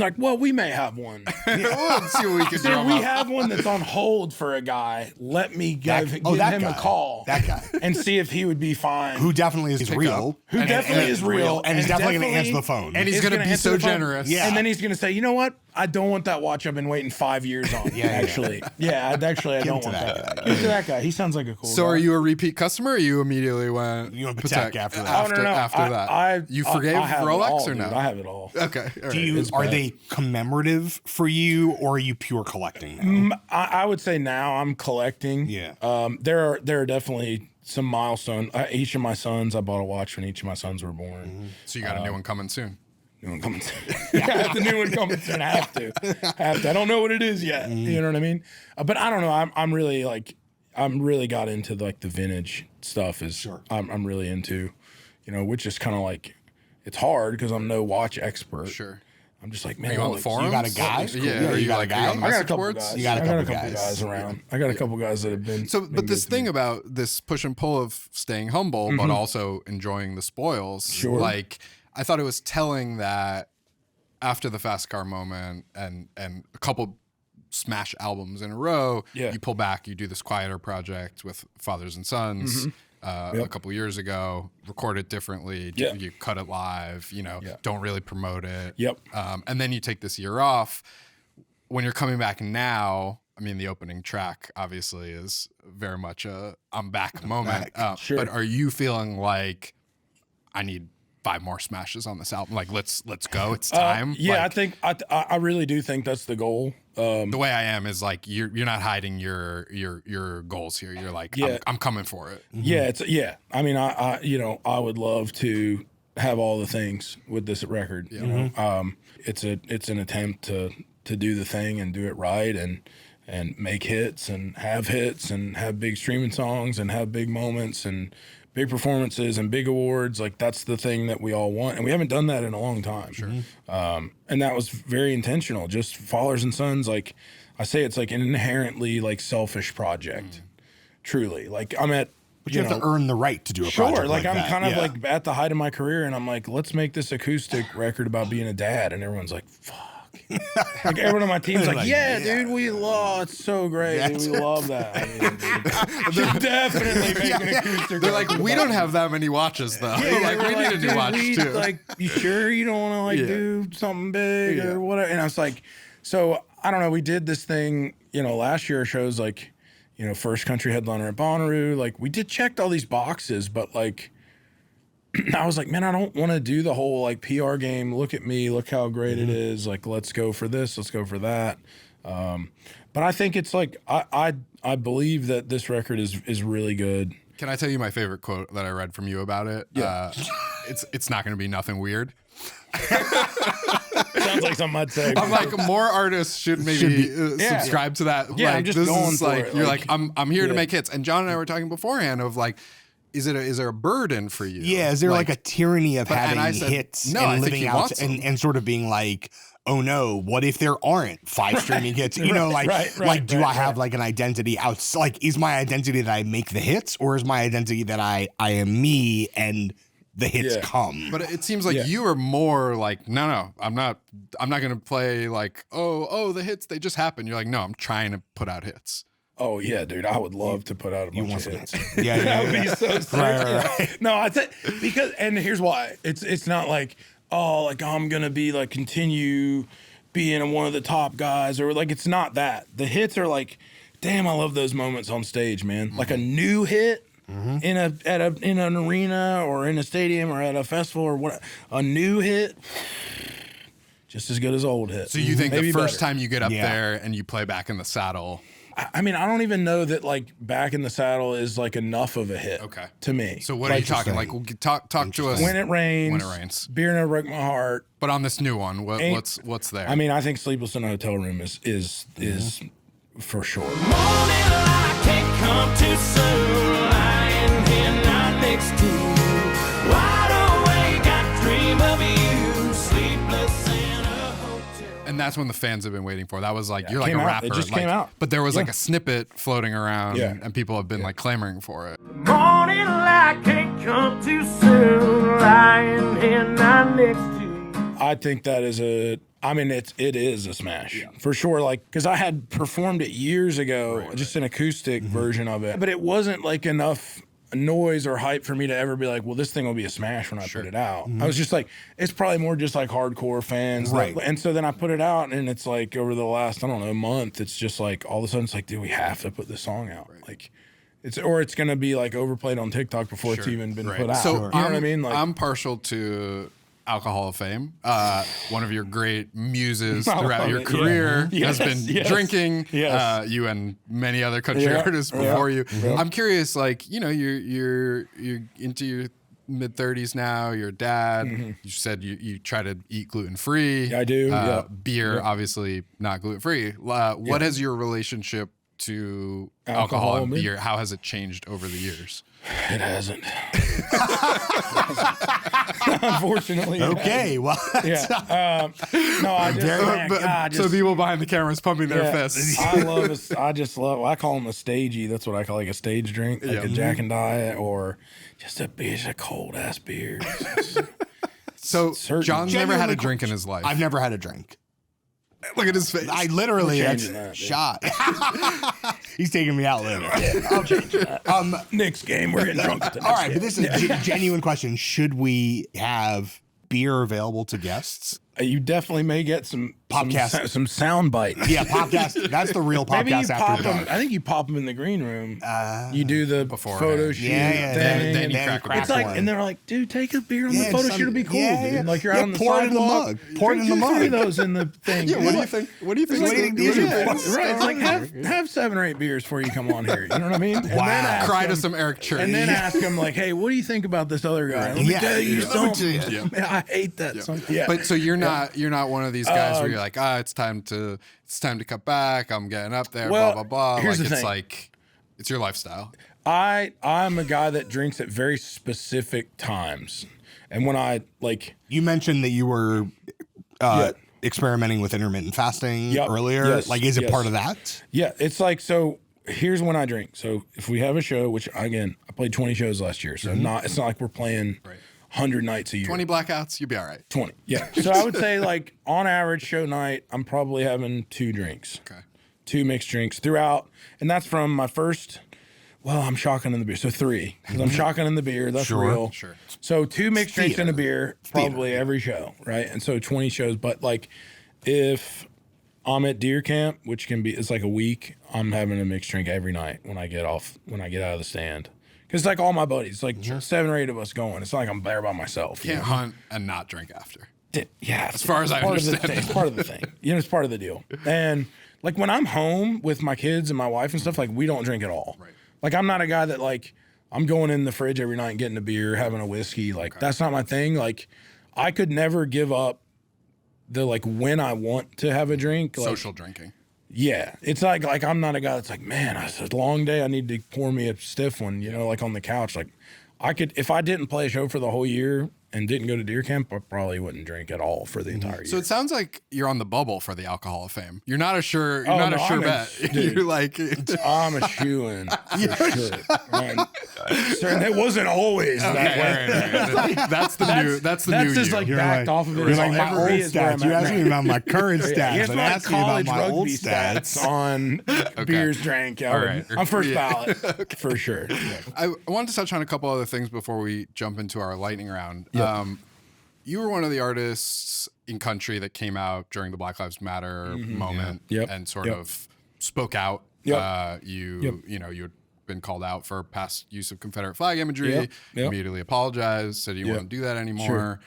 like, well, we may have one. Let's see what we can So we have one that's on hold for a guy. Let me give him a call. That guy. And see if he would be fine. Who definitely is real. Who definitely is real. And he's definitely going to answer the phone. And he's is going to gonna be answer so the phone. generous. Yeah. And then he's going to say, you know what? I don't want that watch I've been waiting 5 years on. Actually. I don't want that. Give it to that guy. He sounds like a cool guy. So are you a repeat customer, or you immediately went You went Patek after that? After that. You forgave I have Rolex it all, or no? dude. I have it all. Okay. All Do right. you, are they commemorative for you, or are you pure collecting now? I would say now I'm collecting. Yeah. There are definitely some milestones. Each of my sons, I bought a watch when each of my sons were born. So you got a new one coming soon. New one coming soon. The new one coming soon. I have to. I don't know what it is yet. You know what I mean? But I don't know. I'm really like, I'm really got into like the vintage stuff. I'm really into, you know, which is kind of like, it's hard because I'm no watch expert. Sure. I'm just like, Are man, you on the forums? You got a guy? Yeah. You got a guy? on the I got a message couple boards? guys. You got a I couple couple guys. guys around. I got a couple guys that have been. So, been but this good to me. thing about this push and pull of staying humble, but also enjoying the spoils. Sure. Like, I thought it was telling that after the Fast Car moment and a couple smash albums in a row, you pull back, you do this quieter project with Fathers and Sons a couple years ago, record it differently, you cut it live, you know, don't really promote it. And then you take this year off. When you're coming back now, I mean, the opening track obviously is very much a I'm back moment. Sure. But are you feeling like I need 5 more smashes on this album? Like, let's go. It's time. Yeah, Like, I really do think that's the goal. the way I am is like you're not hiding your goals here. You're like, Yeah. I'm coming for it. Yeah, I mean, I would love to have all the things with this record. You know, it's an attempt to do the thing and do it right and make hits and have big streaming songs and have big moments and big performances and big awards. Like, that's the thing that we all want, and we haven't done that in a long time. Sure. And that was very intentional. Just Fathers and Sons, like I say, it's like an inherently like selfish project. Truly, like I'm at. But you have to earn the right to do a project Sure, like I'm that. kind of Yeah. like at the height of my career, and I'm like, let's make this acoustic record about being a dad, and everyone's like, fuck. Like everyone on my team's like, yeah, dude, we love it's so great. Dude, we love that. I mean, should definitely make an acoustic. They're like, we don't have that many watches though. Yeah, Like, we need a new dude, watch too. Like, you sure you don't want to like do something big or whatever? And I was like, so I don't know. We did this thing, last year. Shows like, first country headliner at Bonnaroo. Like, we checked all these boxes, but like, I was like, man, I don't want to do the whole like PR game. Look at me, look how great it is. Like, let's go for this, let's go for that. But I think it's like I believe that this record is really good. Can I tell you my favorite quote that I read from you about it? Yeah. It's not going to be nothing weird. Sounds like something I'd say. I'm like, more artists should maybe subscribe to that. Yeah, like, I'm just this going is for like it. you're Like, like I'm here to yeah. make hits. And John and I were talking beforehand of like, is there a burden for you? Yeah, is there like a tyranny of and I having said, hits no, I and think living he out wants and sort of being like, oh no, what if there aren't 5 streaming hits? You know, like do I have like an identity out? Like, is my identity that I make the hits, or is my identity that I am me and the hits come? But it seems like you are more like, no, I'm not going to play like, oh, the hits, they just happen. You're like, no, I'm trying to put out hits. Oh yeah, dude, I would love to put out a bunch of hits. Yeah, That would be so sick. Right. No, I think because, and here's why. It's not like, oh, like I'm gonna be like continue being one of the top guys, or like, it's not that. The hits are like, damn, I love those moments on stage, man. Like a new hit in an arena or in a stadium or at a festival or what, a new hit. Just as good as old hits. So you think Maybe the first better. time you get up there and you play Back in the Saddle. I mean, I don't even know that like Back in the Saddle is like enough of a hit. Okay. To me. So what are you talking? Like, talk to us. When It Rains. When It Rains. Beer Never Broke My Heart. But on this new one, what's there? I mean, I think Sleepless in a Hotel Room is for sure. Morning light can't come too soon. Lying here not next to you. Wide awake, I dream of you. Sleepless in a hotel. and that's when the fans have been waiting for. That was like, you're like Came a out. rapper. It just like, came out. But there was like a snippet floating around and people have been like clamoring for it. Morning light can't come too soon. Lying here not next to you. I think that is it is a smash for sure. Like, because I had performed it years ago, just an acoustic version of it, but it wasn't like enough noise or hype for me to ever be like, well, this thing will be a smash when I put it out. I was just like, it's probably more just like hardcore fans. Right. And so then I put it out, and it's like over the last, I don't know, month, it's just like all of a sudden it's like, dude, we have to put this song out. Like, it's gonna be like overplayed on TikTok before it's even been put out. So you know what I mean? Like, I'm partial to Alcohol of Fame. One of your great muses I throughout love your it, career yeah. has been Yes, drinking. yes. You and many other country Yeah, artists yeah, before you. yeah. I'm curious, like, you know, you're into your mid 30s now. You're a dad. You said you try to eat gluten free. Yeah, I do, yeah. Beer, obviously not gluten free. What has your relationship to alcohol and beer? How has it changed over the years? It hasn't. Unfortunately. Okay, well, Yeah. No, I just, man, God, So just people behind the cameras pumping their fists. I call them a stagey. That's what I call like a stage drink, like a Jack and Diet, or just a cold ass beer. So Certain- John's never had a Genuinely drink in his life. I've never had a drink. Look at his face. I literally We're that's changing that, dude. shot. He's taking me out later. I'll change that. Next game, we're getting drunk. All right, but this is a genuine question. Should we have beer available to guests? You definitely may get some Popcast. some sound bites. Yeah, Popcast. That's the real Maybe you Popcast pop after them. dark. I think you pop them in the green room. You do the Beforehand. photo shoot Yeah, thing. then you crack It's like, and they're like, dude, take a beer on the photo shoot. It'll be cool, dude. Like you're out on the pour it in the sidewalk. mug. Pour it in the Drink 2 or 3 of mug. those in the thing. Yeah, what do you think? What do you think? What do you think these are for? Right, it's like have 7 or 8 beers before you come on here. You know what I mean? And then ask Cry to them- some Eric Church. And then ask them like, hey, what do you think about this other guy? Let me Yeah, tell you let me something. tell you. Man, I hate that song. Yeah. But so you're not one of these guys where you're like, it's time to cut back. I'm getting up there. Well, blah blah blah. here's Like the it's thing. like it's your lifestyle. I'm a guy that drinks at very specific times. And when I like You mentioned that you were experimenting with intermittent fasting Yep. earlier. Yes. Like, is it Yes. part of that? yeah, it's like so here's when I drink. So if we have a show, which again, I played 20 shows last year. So it's not like we're playing 100 nights a year. 20 blackouts, you'll be all right. 20. Yeah. So I would say like on average show night, I'm probably having 2 drinks. Okay. 2 mixed drinks throughout. And that's from my first, well, I'm shotgun in the beer. So 3. Because I'm shotgun in the beer. That's Sure. real. Sure. So 2 mixed drinks and a beer, theater. probably every show. Right. And so 20 shows. But like if I'm at deer camp, which can be, it's like a week, I'm having a mixed drink every night when I get out of the stand. Because like all my buddies, like 7 or 8 of us going. It's not like I'm there by myself. you Can't know? hunt and not drink after. Yeah, As far as I understand it. it's part of the thing. You know, it's part of the deal. And like when I'm home with my kids and my wife and stuff, like we don't drink at all. Right. Like I'm not a guy that like I'm going in the fridge every night and getting a beer, having a whiskey. Like that's not my thing. Like I could never give up the like when I want to have a drink. Like, Social drinking. yeah, it's like I'm not a guy that's like, man, it's a long day. I need to pour me a stiff one, you know, like on the couch. Like I could, if I didn't play a show for the whole year and didn't go to deer camp, I probably wouldn't drink at all for the entire year. So it sounds like you're on the bubble for the Alcohol of Fame. You're not a sure. You're Oh, not no, a sure I'm a- bet. dude. You're like. I'm a shoo-in for sure. And, sir, and it wasn't always that way. Right. That's the new. That's the new just you. like You're backed like- off of it. You're as like I'll my ever old be is where stats. I'm You at asked now. me about my current stats. Yeah, it's and my asked me about college my rugby old stats stats. on beers drank. All right. I'm first ballot for sure. Yeah. I wanted to touch on a couple other things before we jump into our lightning round. Yep. You were one of the artists in country that came out during the Black Lives Matter moment Yep. and sort Yep. of spoke out. Yep. You know, you had been called out for past use of Confederate flag imagery, Yep. Yep. immediately apologized, said you Yep. wouldn't do that anymore.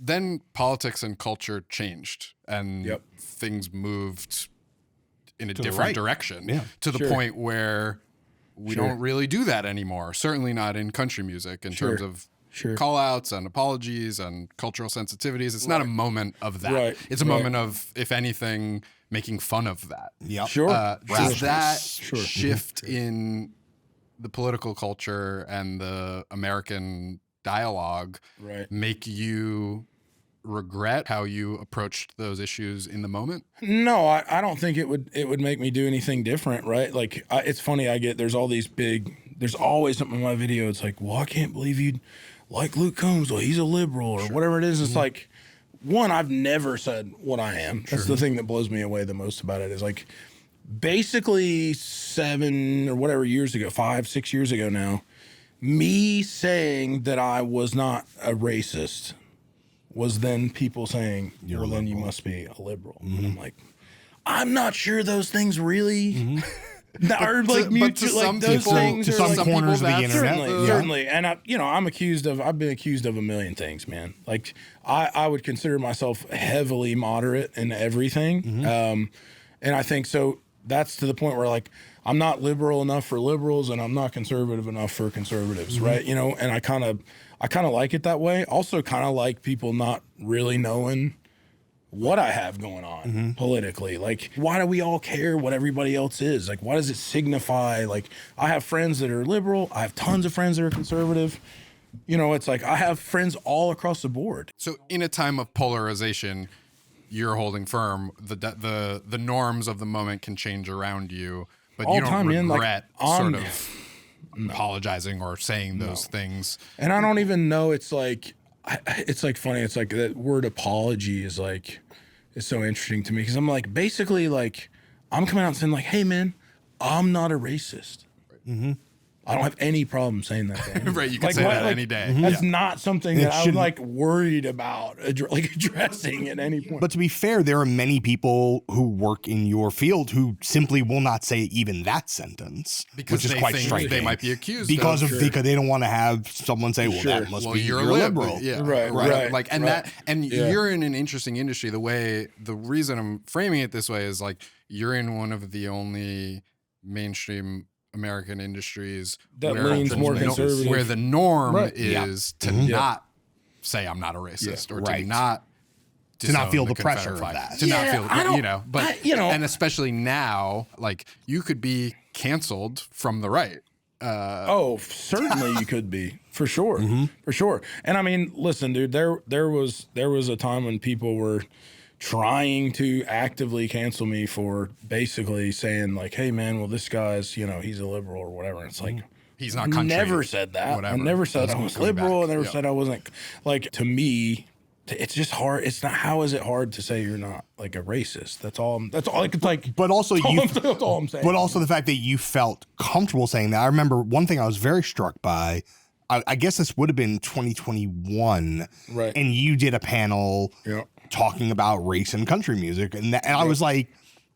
Then politics and culture changed and Yep. things moved in a the different right. direction Yeah. to the Sure. point where we Sure. don't really do that anymore. Certainly not in country music in Sure. terms of Sure. call outs and apologies and cultural sensitivities. It's not a moment of that. Right. It's a Right. moment of, if anything, making fun of that. Yep. Sure. Does that Sure. shift in the political culture and the American dialogue Right. make you regret how you approached those issues in the moment? No, I don't think it would make me do anything different, right? Like, it's funny, there's always something in my video. It's like, well, I can't believe you'd like Luke Combs. Well, he's a liberal or whatever it is. It's like, one, I've never said what I am. That's the thing that blows me away the most about it is like, basically 7 or whatever years ago, 5, 6 years ago now, me saying that I was not a racist was then people saying, well, then you must be a liberal. And I'm like, I'm not sure those things really are like to mutual. Like some those people- things to are some like, corners of the that's- internet. Certainly, Yeah. certainly, and I've been accused of a million things, man. Like I would consider myself heavily moderate in everything, and I think so. That's to the point where like I'm not liberal enough for liberals, and I'm not conservative enough for conservatives, right? You know, and I kind of like it that way. Also, kind of like people not really knowing what I have going on politically. Like, why do we all care what everybody else is? Like, why does it signify? Like, I have friends that are liberal. I have tons of friends that are conservative. You know, it's like I have friends all across the board. So in a time of polarization, you're holding firm. The norms of the moment can change around you, but All you don't time, man. Like, regret I'm- sort of apologizing or saying those things. And I don't even know. It's like funny. It's like that word apology is so interesting to me because I'm like, basically like I'm coming out and saying like, hey man, I'm not a racist. I don't have any problem saying that to anyone. Right, you can say that any day. That's not something that I'm shouldn't- like worried about addressing at any point. But to be fair, there are many people who work in your field who simply will not say even that sentence, Because which is they quite think striking. they might be accused because of. because they don't want to have someone say, "Well, that must be you're you're a a liberal." Yeah, Right. Like, and right. that, and you're in an interesting industry. The reason I'm framing it this way is like you're in one of the only mainstream American industries That leans more conservative. where the norm Right. is to not say I'm not a racist or Right. to not feel disown the pressure Confederate of flag. that. To not Yeah, feel, I don't- you know, but and especially now, like you could be canceled from the right. Oh, certainly you could be, for sure, for sure. And I mean, listen, dude, there was a time when people were trying to actively cancel me for basically saying like, "Hey, man, well, this guy's, he's a liberal or whatever." And it's like, He's not country. never said that. Whatever. I never said I was Coming liberal. back. I never Yeah. said I wasn't. Like, to me, it's just hard. It's not. How is it hard to say you're not like a racist? That's all. It's like. But also that's all I'm saying. But also the fact that you felt comfortable saying that. I remember one thing I was very struck by. I guess this would have been 2021, Right. And you did a panel Yeah. talking about race and country music, and I was like,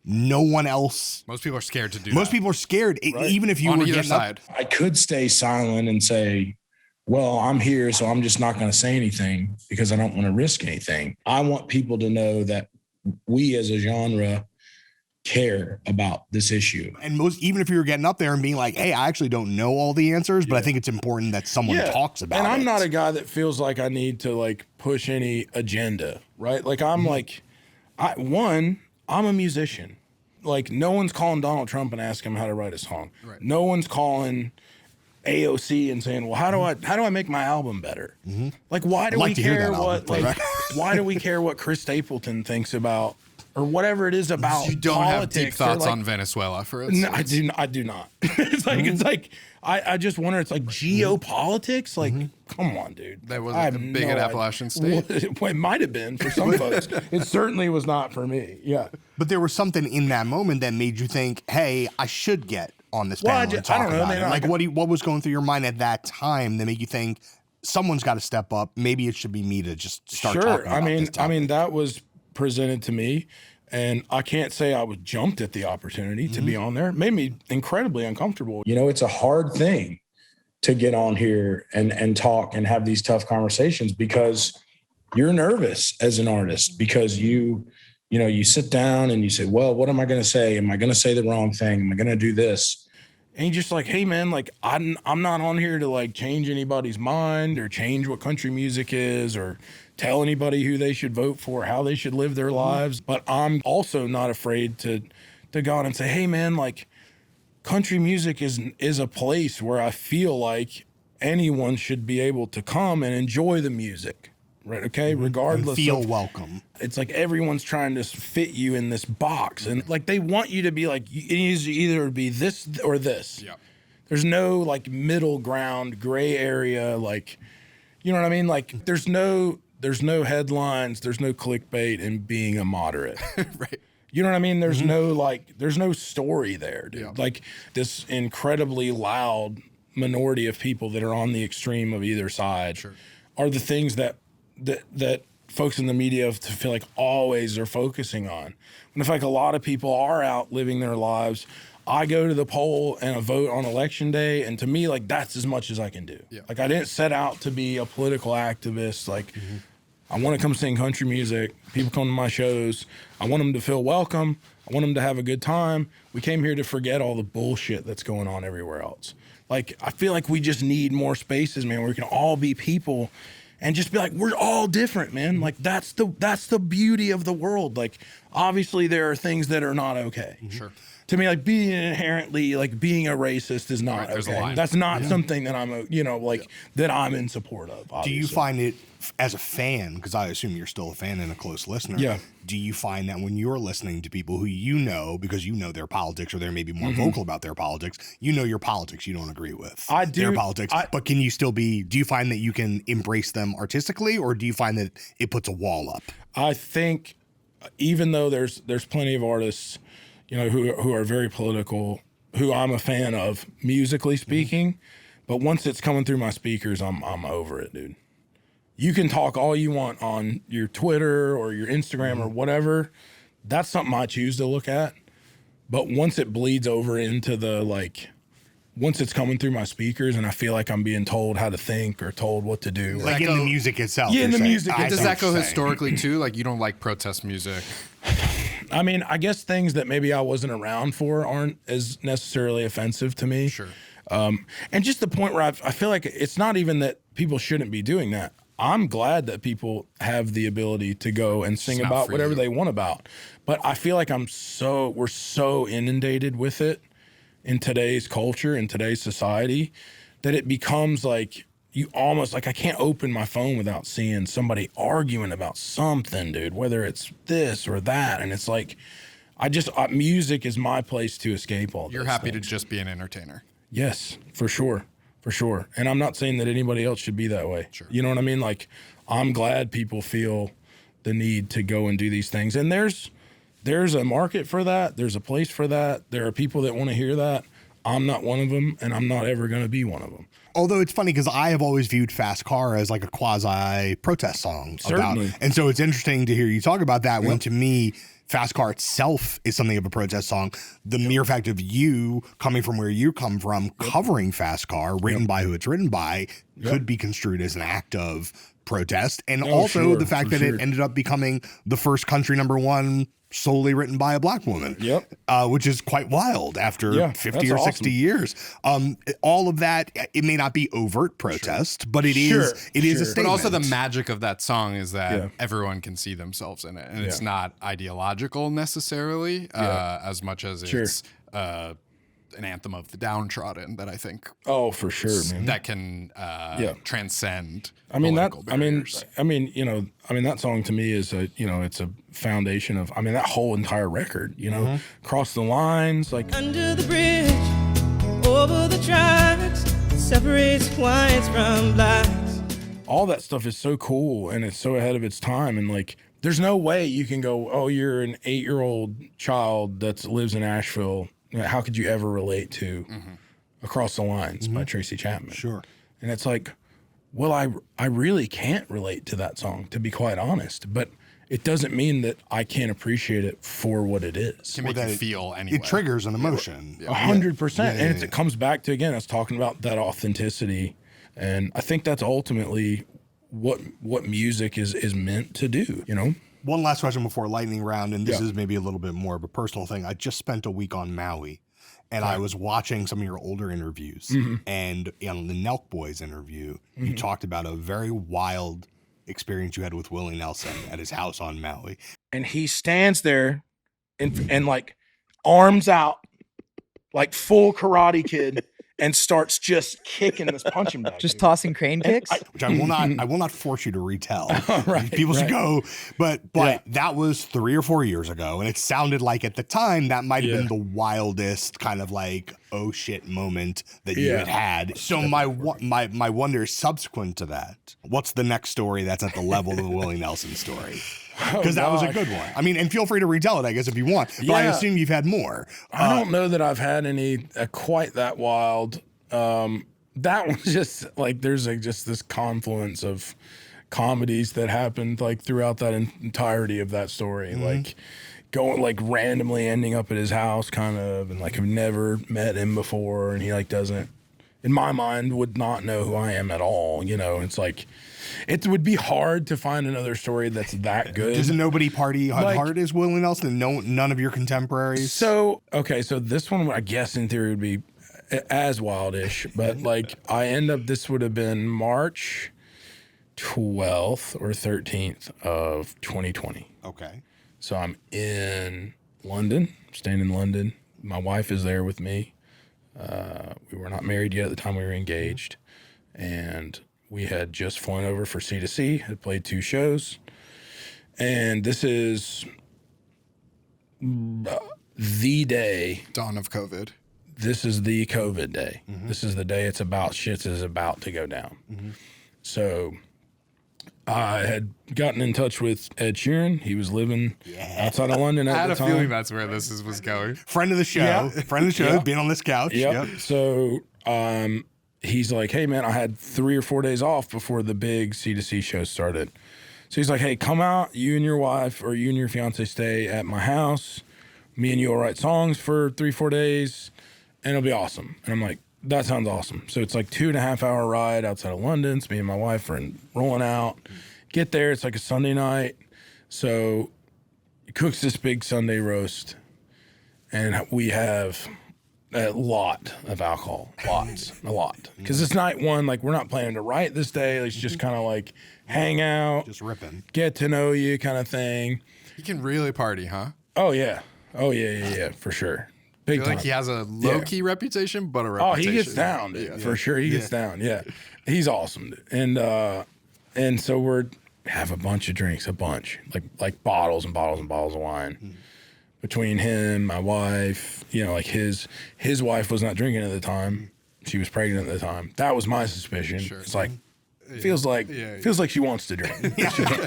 no one else. Most people are scared to do Most that. people are scared, even if you on were either getting up- side. I could stay silent and say, well, I'm here, so I'm just not going to say anything because I don't want to risk anything. I want people to know that we as a genre care about this issue. And even if you were getting up there and being like, hey, I actually don't know all the answers, but I think it's important that someone talks about it. And I'm not a guy that feels like I need to like push any agenda, right? Like I'm like, I'm a musician. Like no one's calling Donald Trump and asking him how to write a song. Right. No one's calling AOC and saying, well, how do I make my album better? Like why do I'd like we to hear care that what album, like why do we care what Chris Stapleton thinks about or whatever it is about You don't have deep politics or, thoughts like, on Venezuela, for instance. No, I do not. It's like I just wonder. It's like geopolitics. Like, come on, dude. That wasn't I have big in idea. Appalachian State? Well, it might have been for some folks. It certainly was not for me. Yeah. But there was something in that moment that made you think, hey, I should get on this Well, panel and talk I don't know, about man, it. Like, like- what was going through your mind at that time that made you think someone's got to step up? Maybe it should be me to just start talking Sure. about this I mean, topic. that was presented to me, and I can't say I was jumped at the opportunity to be on there. It made me incredibly uncomfortable. You know, it's a hard thing to get on here and talk and have these tough conversations because you're nervous as an artist because you sit down and you say, well, what am I going to say? Am I going to say the wrong thing? Am I going to do this? And you're just like, hey, man, like, I'm not on here to, like, change anybody's mind or change what country music is or tell anybody who they should vote for, how they should live their lives. But I'm also not afraid to go out and say, hey, man, like, country music is a place where I feel like anyone should be able to come and enjoy the music. Right. Okay. Regardless And feel of, welcome. it's like everyone's trying to fit you in this box, and like they want you to be like it needs to either be this or this. Yeah. There's no like middle ground, gray area. Like, you know what I mean? Like there's no headlines, there's no clickbait in being a moderate. Right. You know what I mean? There's there's no story there, dude. Yeah. Like this incredibly loud minority of people that are on the extreme of either side are the things that folks in the media feel like always are focusing on. And in fact, a lot of people are out living their lives. I go to the poll and I vote on election day, and to me, like that's as much as I can do. Yeah. Like I didn't set out to be a political activist. Like I want to come sing country music. People come to my shows. I want them to feel welcome. I want them to have a good time. We came here to forget all the bullshit that's going on everywhere else. Like I feel like we just need more spaces, man, where we can all be people and just be like, we're all different, man. Like that's the beauty of the world. Like obviously there are things that are not okay. Sure. To me, like being inherently, like being a racist is not There's a okay. line. That's not something that I'm, that I'm in support of. Do Obviously. you find it as a fan, because I assume you're still a fan and a close listener, Yeah. do you find that when you're listening to people who you know, because you know their politics or they're maybe more vocal about their politics, you know your politics you don't agree with I do. their politics, but can you still do you find that you can embrace them artistically, or do you find that it puts a wall up? I think even though there's plenty of artists, who are very political, who I'm a fan of musically speaking, but once it's coming through my speakers, I'm over it, dude. You can talk all you want on your Twitter or your Instagram or whatever. That's something I choose to look at. But once it bleeds over into once it's coming through my speakers and I feel like I'm being told how to think or told what to do. Like in the music itself. Yeah, in the you're saying. music I Does see that what go you're saying. historically too? Like you don't like protest music? I mean, I guess things that maybe I wasn't around for aren't as necessarily offensive to me. Sure. And just the point where I feel like it's not even that people shouldn't be doing that. I'm glad that people have the ability to go and sing not about for whatever you. they want about. But I feel like we're so inundated with it in today's culture, in today's society, that it becomes like you almost like I can't open my phone without seeing somebody arguing about something, dude, whether it's this or that. And it's like, music is my place to escape all this. You're happy to just be an entertainer. Yes, for sure. For sure. And I'm not saying that anybody else should be that way. Sure. You know what I mean? Like, I'm glad people feel the need to go and do these things. And there's a market for that. There's a place for that. There are people that want to hear that. I'm not one of them, and I'm not ever going to be one of them. Although it's funny because I have always viewed Fast Car as like a quasi protest song. Certainly. And so it's interesting to hear you talk about that when to me, Fast Car itself is something of a protest song. The mere fact of you coming from where you come from, covering Fast Car, written by who it's written by, could be construed as an act of protest. And also sure, the fact for that sure. it ended up becoming the first country #1 solely written by a black woman. Yep. Which is quite wild after 50 that's or awesome. 60 years. All of that, it may not be overt protest, but it Sure, is a sure. statement. But also the magic of that song is that Yeah. everyone can see themselves in it, and it's Yeah. not ideological necessarily, as much as Sure. it's an anthem of the downtrodden that I think Oh, for sure, man. that can transcend. I mean that. political I mean, barriers. that song to me is it's a foundation of. I mean, that whole entire record. Cross the lines, like Under the bridge, over the tracks, separates whites from blacks. all that stuff is so cool and it's so ahead of its time. And like, there's no way you can go, oh, you're an 8-year-old child that lives in Nashville. How could you ever relate to Across the Lines by Tracy Chapman? Sure. And it's like, well, I really can't relate to that song, to be quite honest. But it doesn't mean that I can't appreciate it for what it is. Can make that you it- feel anyway. It triggers an emotion. 100%. And it comes back to, again, us talking about that authenticity. And I think that's ultimately what music is meant to do, One last question before lightning round, and this Yeah. is maybe a little bit more of a personal thing. I just spent a week on Maui, and I was watching some of your older interviews. And on the Nelk Boys interview, you talked about a very wild experience you had with Willie Nelson at his house on Maui. And he stands there and like arms out, like full Karate Kid, and starts just kicking this punching bag. Just dude. tossing crane kicks? Which I will not force you to retell. Right, People should right. go, but that was 3 or 4 years ago, and it sounded like at the time that might have been the wildest kind of like oh shit moment that you had. So my wonder is subsequent to that. What's the next story that's at the level of the Willie Nelson story? Because that was a good one. I mean, and feel free to retell it, I guess, if you want. But I Yeah. assume you've had more. I don't know that I've had any quite that wild. That was just like there's just this confluence of comedies that happened like throughout that entirety of that story. Like going like randomly ending up at his house kind of, and like I've never met him before, and he like doesn't, in my mind, would not know who I am at all. It's like it would be hard to find another story that's that good. Does nobody party Like- hard as Willie Nelson? And none of your contemporaries. So this one, I guess in theory would be as wildish, but like this would have been March 12th or 13th of 2020. Okay. So I'm in London, staying in London. My wife is there with me. We were not married yet at the time we were engaged. And we had just flown over for C2C, had played 2 shows. And this is the day. Dawn of COVID. This is the COVID day. This is the day shit is about to go down. So I had gotten in touch with Ed Sheeran. He was living outside of London I at had the a time. feeling that's where this was going. Friend of the show. Yeah. Friend of the show. Yeah. Being on this couch. Yep. So he's like, hey, man, I had 3 or 4 days off before the big C2C show started. So he's like, hey, come out. You and your wife or you and your fiance stay at my house. Me and you will write songs for 3-4 days, and it'll be awesome. And I'm like, that sounds awesome. So it's like 2.5 hour ride outside of London. So me and my wife are rolling out. Get there. It's like a Sunday night. So he cooks this big Sunday roast, and we have a lot of alcohol. A lot. Because it's night one. Like, we're not planning to write this day. It's just kind of like hang out. Just ripping. Get to know you kind of thing. He can really party, huh? Oh, yeah. Oh, yeah, for sure. I Big feel time. like he has a low-key reputation, but a Oh, reputation. he gets down, dude. For sure, he gets down. Yeah, he's awesome, dude. And so we're have a bunch of drinks, like bottles and bottles and bottles of wine. Between him, my wife, like his wife was not drinking at the time. She was pregnant at the time. That was my suspicion. Sure. It's like feels like she wants to drink. You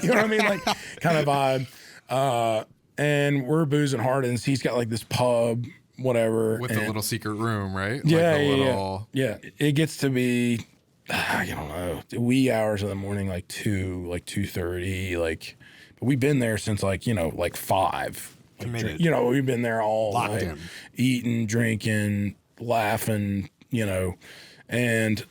know what I mean? Like kind of vibe. And we're boozing hard, and he's got like this pub, whatever, With the little secret room, right? Yeah, like the yeah, little... yeah. It gets to be, I don't know, the wee hours of the morning, like 2:30, like. But we've been there since like 5. Committed. We've been there all Locked night, in. eating, drinking, laughing, and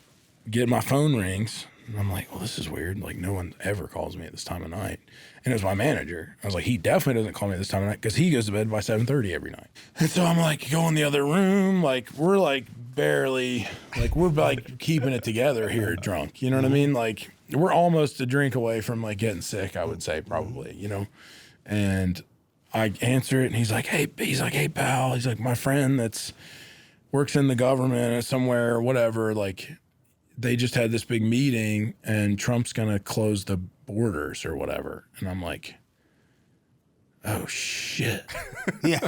get my phone rings. And I'm like, well, this is weird. Like, no one ever calls me at this time of night. And it was my manager. I was like, he definitely doesn't call me at this time of night because he goes to bed by 7:30 every night. And so I'm like, go in the other room. Like, we're like barely, like, we're like keeping it together here drunk. You know what I mean? Like, we're almost a drink away from like getting sick, I would say, probably, And I answer it, and he's like, hey, pal. He's like, my friend that's works in the government somewhere or whatever, like, they just had this big meeting and Trump's going to close the borders or whatever. And I'm like, oh shit. Yeah.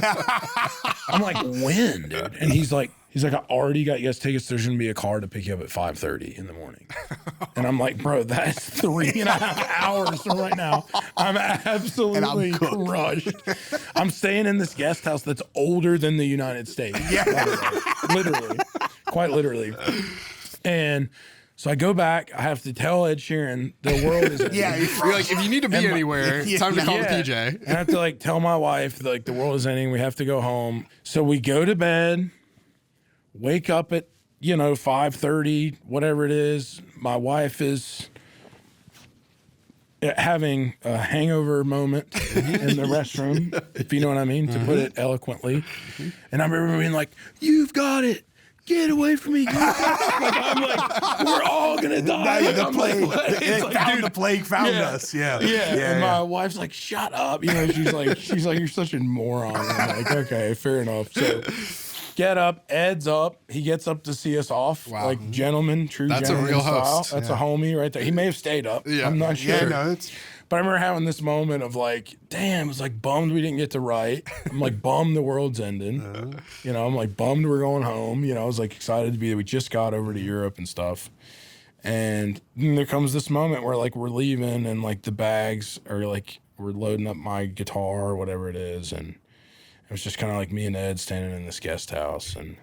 I'm like, when, dude? And he's like, I already got you guys tickets. There's going to be a car to pick you up at 5:30 in the morning. And I'm like, bro, that's 3.5 hours from right now. I'm absolutely crushed. I'm staying in this guest house that's older than the United States. Yeah. Literally. Quite literally. And so I go back. I have to tell Ed Sheeran the world is ending. You're like, if you need to be anywhere, time to call the PJ. I have to like tell my wife like the world is ending. We have to go home. So we go to bed, wake up at 5:30, whatever it is. My wife is having a hangover moment in the restroom, if you know what I mean, to put it eloquently. And I remember being like, "You've got it. Get away from me." I'm like, we're all going to die. The I'm plague, like, the plague found us. Yeah. And my wife's like, shut up. She's like, you're such a moron. I'm like, okay, fair enough. So get up. Ed's up. He gets up to see us off. Wow. Like gentleman, true That's a gentleman real style. host. That's a homie right there. He may have stayed up. Yeah. I'm not sure. Yeah, no, it's... But I remember having this moment of like, damn, I was like bummed we didn't get to write. I'm like bummed the world's ending. I'm like bummed we're going home. I was like excited to be there. We just got over to Europe and stuff. And then there comes this moment where like we're leaving and like the bags are like, we're loading up my guitar or whatever it is. And it was just kind of like me and Ed standing in this guest house. And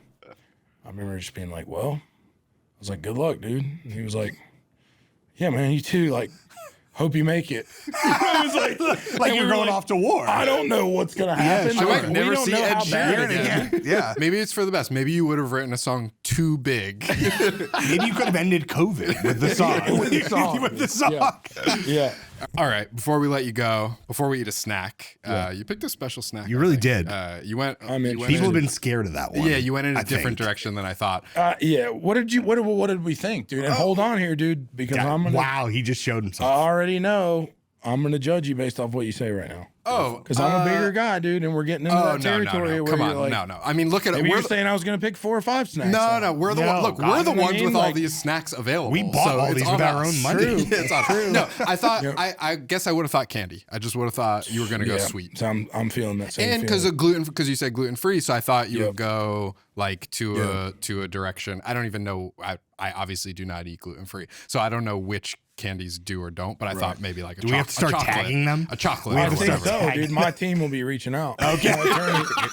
I remember just being like, well, I was like, good luck, dude. And he was like, yeah, man, you too. Like, hope you make it. It was like you're going off to war. I don't know what's gonna happen. I might We never don't see know Ed how bad Sheeran it is. again. Yeah. Maybe it's for the best. Maybe you would have written a song too big. Maybe you could have ended COVID with the song. With the song. With the song. Yeah. All right. Before we let you go, before we eat a snack, you picked a special snack. You I really think. did. You went. I'm in. you went People have in- been scared of that one. Yeah, you went in a I different think. direction than I thought. Yeah. What did we think, dude? And hold on here, dude, because I'm gonna. Wow, he just showed I himself. already know. I'm gonna judge you based off what you say right now. Oh, Because I'm a bigger guy, dude, and we're getting into that territory where Come you're on, like, no. I mean, look at it. maybe We're you're saying I was gonna pick 4 or 5 snacks. no. We're the No, one. Look, God, we're the you know what I ones mean? with all Like, these snacks available. We bought so all it's these on with our us. own money. True. It's on- True. No, I thought. Yep. I guess I would have thought candy. I just would have thought you were going to go Yeah. sweet. So I'm feeling that same. And feeling. because you said gluten free, so I thought you Yep. would go like to a direction. I don't even know. I obviously do not eat gluten free, so I don't know which candies do or don't, but I thought maybe like Do we have to start tagging them? A chocolate. We or have to I think whatever. so, dude. My team will be reaching out. Okay.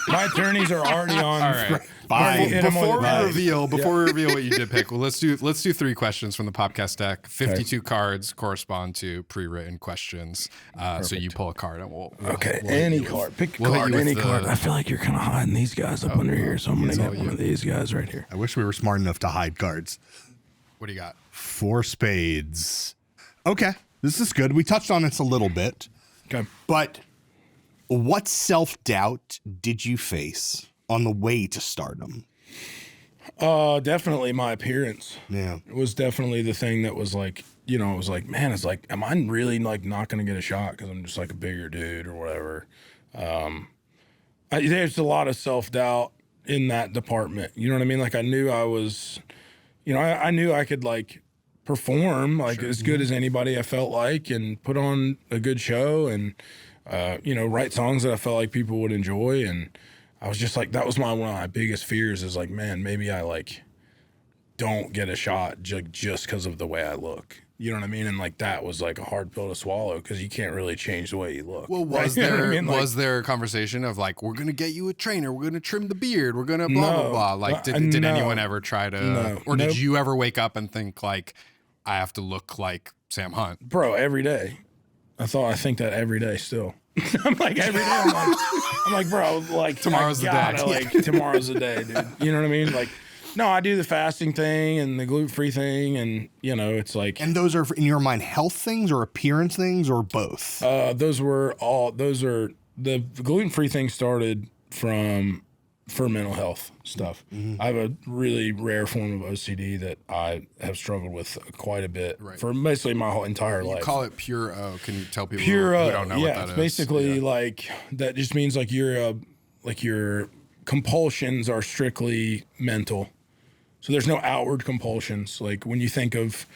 My attorneys are already on. All right. Fine. Before we reveal what you did pick, well, let's do 3 questions from the Popcast deck. 52 cards correspond to pre-written questions. So you pull a card and we'll Any card. Pick a we'll hit card. you with Any the- card. I feel like you're kind of hiding these guys up under here, so I'm going to get one of these guys right here. I wish we were smart enough to hide cards. What do you got? 4 spades. Okay, this is good. We touched on this a little bit. Okay. But what self-doubt did you face on the way to stardom? Definitely my appearance. Yeah. It was definitely the thing that was like, it was like, man, it's like, am I really like not going to get a shot because I'm just like a bigger dude or whatever? There's a lot of self-doubt in that department. You know what I mean? Like I knew I was, I knew I could like perform like as good as anybody I felt like and put on a good show and, write songs that I felt like people would enjoy. And I was just like, that was one of my biggest fears is like, man, maybe I like don't get a shot just because of the way I look. You know what I mean? And like that was like a hard pill to swallow because you can't really change the way you look. Well, was You know what there I mean? Like, was there a conversation of like, we're gonna get you a trainer, we're gonna trim the beard, we're gonna blah blah No. blah? Like, did No. anyone ever try to, No. or did Nope. you ever wake up and think like, I have to look like Sam Hunt? bro, every day. I think that every day still. I'm like every day. I'm like, bro, like Tomorrow's the I day. gotta, like tomorrow's the day, dude. You know what I mean? Like, no, I do the fasting thing and the gluten-free thing, and it's like And those are, in your mind, health things or appearance things or both? those are the gluten-free thing started for mental health stuff. I have a really rare form of O.C.D. that I have struggled with quite a bit for basically my whole entire life. Call it pure O. Can you tell people Pure who don't know what that it's is? basically like that just means like your compulsions are strictly mental. So there's no outward compulsions. Like when you think of,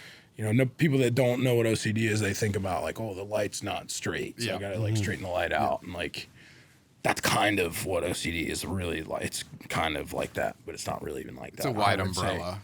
people that don't know what OCD is, they think about like, oh, the light's not straight. So I got to like straighten the light out. And like, that's kind of what OCD is really like. It's kind of like that, but it's not really even like that. It's a wide I would say. umbrella.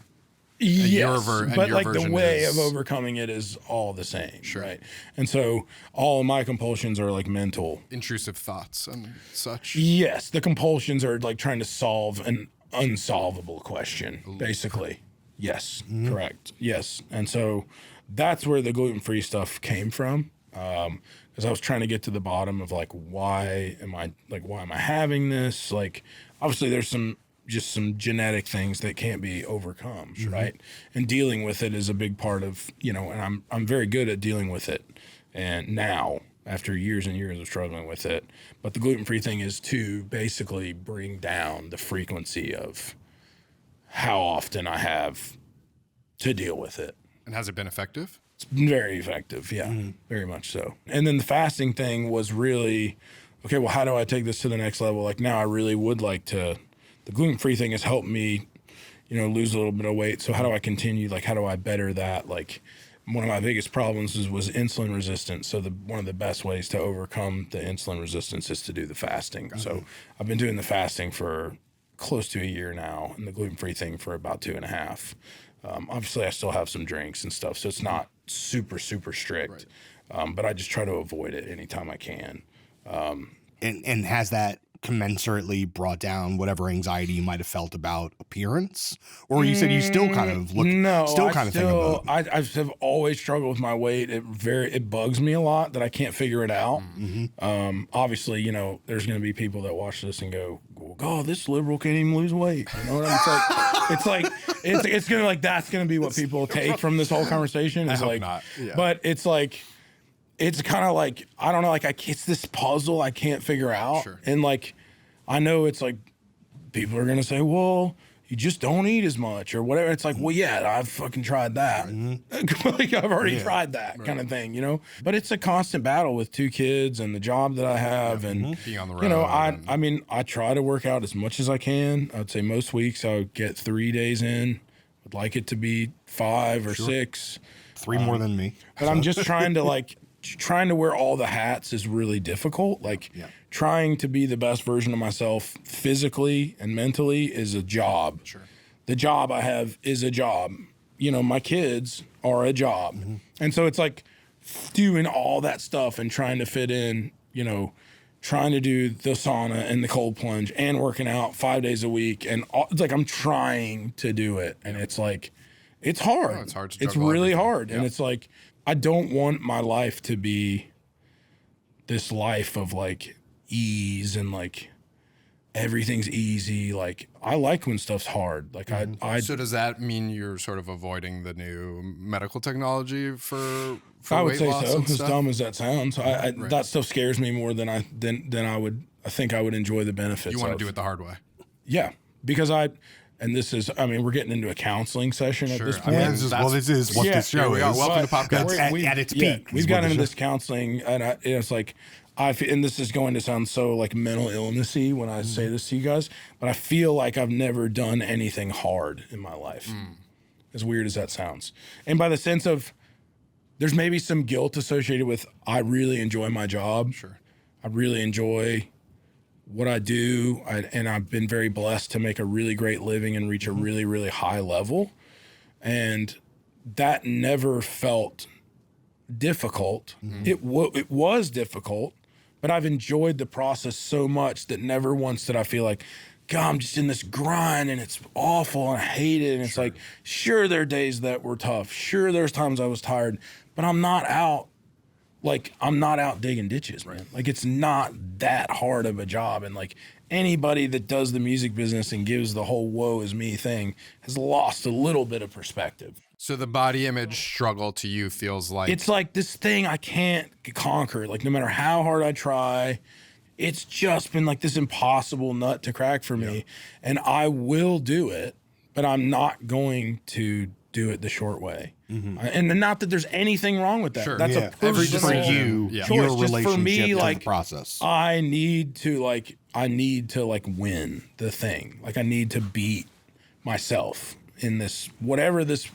Yes, but your like the version way is- of overcoming it is all the same, right? And so all of my compulsions are like mental. Intrusive thoughts and such. Yes, the compulsions are like trying to solve an unsolvable question, basically. Yes, correct. Yes, and so that's where the gluten-free stuff came from, because I was trying to get to the bottom of like why am I having this? Like, obviously, there's some genetic things that can't be overcome, right? And dealing with it is a big part of and I'm very good at dealing with it, and now, after years and years of struggling with it. But the gluten-free thing is to basically bring down the frequency of how often I have to deal with it. And has it been effective? It's very effective, yeah, very much so. And then the fasting thing was really, okay, well, how do I take this to the next level? Like now I really would like to, the gluten-free thing has helped me, lose a little bit of weight. So how do I continue? Like, how do I better that? Like, one of my biggest problems was insulin resistance. So one of the best ways to overcome the insulin resistance is to do the fasting. So I've been doing the fasting for close to a year now, and the gluten-free thing for about 2.5. Obviously, I still have some drinks and stuff, so it's not super, super strict. But I just try to avoid it anytime I can. And has that commensurately brought down whatever anxiety you might have felt about appearance? Or you said you still kind of look, still kind of think about it. I have always struggled with my weight. It bugs me a lot that I can't figure it out. Obviously, there's going to be people that watch this and go, "God, this liberal can't even lose weight." You know what I mean? It's gonna like that's gonna be what people take from this whole conversation. Is hope like, not. Yeah. But it's like. It's kind of like, I don't know, like it's this puzzle I can't figure out. Sure. And like, I know it's like, people are going to say, well, you just don't eat as much or whatever. It's like, well, yeah, I've fucking tried that. Like I've already tried that kind of thing, But it's a constant battle with 2 kids and the job that I have. And, Being on the road. I mean, I try to work out as much as I can. I'd say most weeks I would get 3 days in. Would like it to be 5 or 6. 3 more than me. But I'm just trying to wear all the hats is really difficult. Like trying to be the best version of myself physically and mentally is a job. Sure. The job I have is a job, you know, my kids are a job. And so it's like doing all that stuff and trying to fit in, you know, trying to do the sauna and the cold plunge and working out 5 days a week. And it's like I'm trying to do it. And it's like, it's hard. It's hard to It's juggle really everything. hard. And it's like, I don't want my life to be this life of like ease and like everything's easy. Like I like when stuff's hard. Like I So does that mean you're sort of avoiding the new medical technology for I would weight say loss so, and as stuff? dumb as that sounds. That stuff scares me more than I think I would enjoy the benefits. You want of. to do it the hard way. Yeah, because we're getting into a counseling session at this point. Yeah, this is what Yeah, this show we are. is. Welcome to Popcast. At its peak. We've is got what into this this counseling, and it's like, and this is going to sound so like mental illnessy when I say this to you guys, but I feel like I've never done anything hard in my life. As weird as that sounds, and by the sense of, there's maybe some guilt associated with, I really enjoy my job. Sure. I really enjoy what I do, and I've been very blessed to make a really great living and reach a really, really high level. And that never felt difficult. It was difficult, but I've enjoyed the process so much that never once did I feel like, God, I'm just in this grind and it's awful and I hate it. And it's like, sure, there are days that were tough. Sure, there's times I was tired, but I'm not out digging ditches, man. Like, it's not that hard of a job. And like, anybody that does the music business and gives the whole woe is me thing has lost a little bit of perspective. So the body image struggle to you feels like It's like this thing I can't conquer. Like, no matter how hard I try, it's just been like this impossible nut to crack for me. And I will do it, but I'm not going to do it the short way. And not that there's anything wrong with that. Sure. That's a Every personal for you, Yeah. your choice. Just for relationship me, to like, the process. I need to win the thing. Like, I need to beat myself in this, whatever this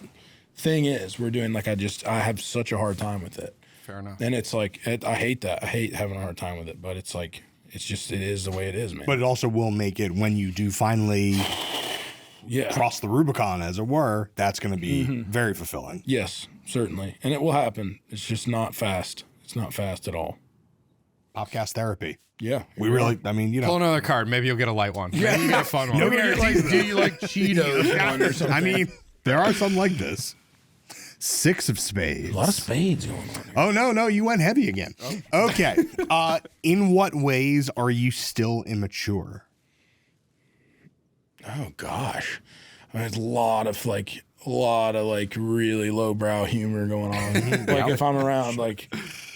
thing is we're doing. Like, I have such a hard time with it. fair enough. And it's like, I hate that. I hate having a hard time with it, but it's like, it is the way it is, man. But it also will make it, when you do finally cross the Rubicon, as it were, that's going to be very fulfilling. Yes, certainly. And it will happen. It's just not fast. It's not fast at all. Popcast therapy. Yeah. We really, I mean, you Pull know. another card. Maybe you'll get a light one. Yeah, maybe you get a fun one. No Do you like Cheetos one or something? I mean, there are some like this. 6 of spades. A lot of spades going on here. Oh, no, you went heavy again. Okay. In what ways are you still immature? Oh gosh, I mean, there's a lot of really lowbrow humor going on. Like,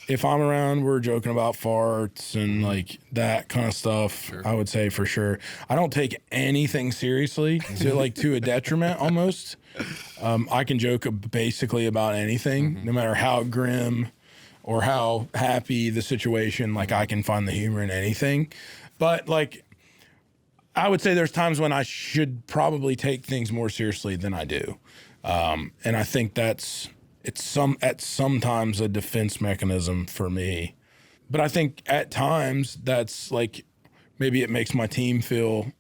if I'm around, we're joking about farts and like that kind of stuff. Sure. I would say for sure. I don't take anything seriously to a detriment almost. I can joke basically about anything, no matter how grim or how happy the situation. Like, I can find the humor in anything, but like, I would say there's times when I should probably take things more seriously than I do. And I think it's sometimes a defense mechanism for me. But I think at times that's like, maybe it makes my team feel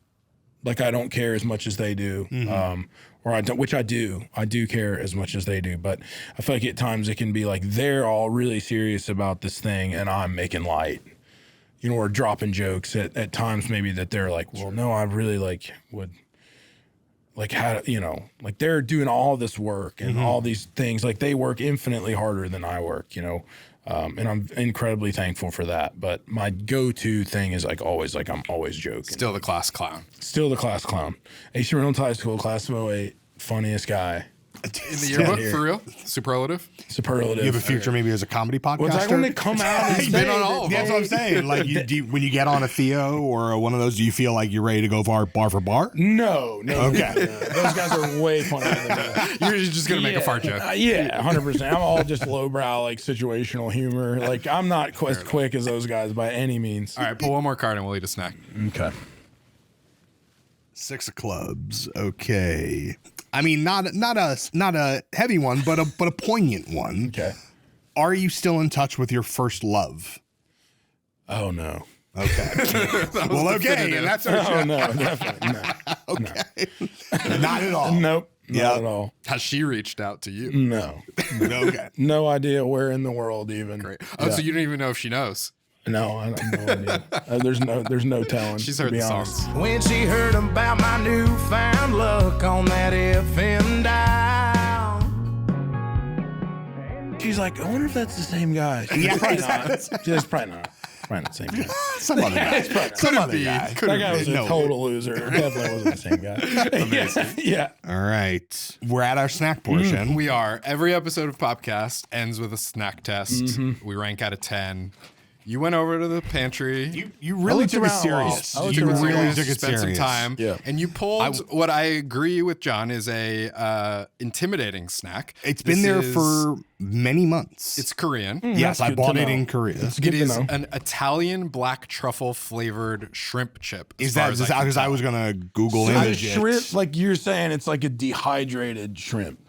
like I don't care as much as they do. Or I don't, which I do. I do care as much as they do. But I feel like at times it can be like, they're all really serious about this thing and I'm making light. You know, or dropping jokes at times maybe that they're like, well, no, I really would how, you know, like, they're doing all this work and all these things. Like, they work infinitely harder than I work, you know, and I'm incredibly thankful for that. But my go-to thing is I'm always joking. Still the class clown. Still the class clown. A.C. Reynolds High School, class of 08, funniest guy. In the yearbook, for real? Superlative? Superlative. You have a future maybe as a comedy podcaster? Well, it's like when they come out and been on all of them. That's what I'm saying. Like, when you get on a Theo or one of those, do you feel like you're ready to go bar for bar? No. Okay. Those guys are way funnier than me. You're just going to make a fart joke. Yeah, 100%. I'm all just lowbrow, like, situational humor. Like, I'm not as quick as those guys by any means. All right, pull one more card and we'll eat a snack. Okay. 6 of clubs. Okay. I mean, not a heavy one, but a poignant one. Okay. Are you still in touch with your first love? Oh, no. Okay. Well, okay. And that's our show. Oh, no, definitely. No. Okay. Not at all. Nope. Not at all. Has she reached out to you? No. Okay. No idea where in the world even. Great. Oh, so you don't even know if she knows. No, I have no idea. There's no telling. She's to heard be the honest. songs. When she heard about my newfound luck on that FM dial. She's like, I wonder if that's the same guy. Yeah, Probably not. It's probably not. Probably not the same guy. Some other guy. Some other guy. That guy was a total loser. Definitely wasn't the same guy. Yeah. All right. We're at our snack portion. We are. Every episode of Popcast ends with a snack test. We rank out of 10. You went over to the pantry. You really looked took it around a lot. serious. I looked You around a really lot. took it spent serious. some time. Yeah. And you pulled what I agree with John is a intimidating snack. It's been This there is- for many months. It's Korean. Yes, That's I good bought to it know. in Korea. Good It to is know. an Italian black truffle flavored shrimp chip. Is that because I was gonna Google image Shrimp, it? like you're saying, it's like a dehydrated shrimp.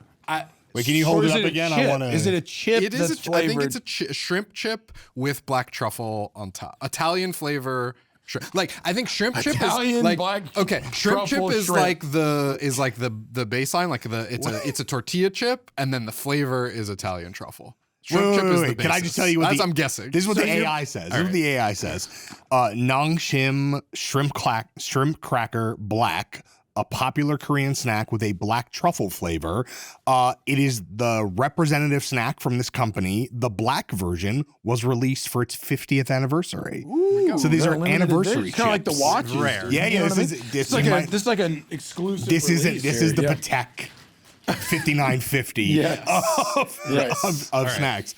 Wait, can you hold Or it is up a again? chip? I want to. Is it a chip It is. that's I flavored? think it's a shrimp chip with black truffle on top. Italian flavor. Like I think shrimp chip Italian is like black okay. Shrimp chip truffle is shrimp. like the baseline. Like it's a tortilla chip, and then the flavor is Italian truffle. Shrimp chip is the basis. Can I just tell you what I'm guessing. This is what the AI says. This is what the AI says. Nong Shim shrimp cracker black, a popular Korean snack with a black truffle flavor. It is the representative snack from this company. The black version was released for its 50th anniversary. So these are anniversary Kind of like the chips. watches. Rare. Yeah, You know yeah. what I This mean? is This is like an exclusive. this isn't. This is the yeah. Patek 5950 Yes. of snacks.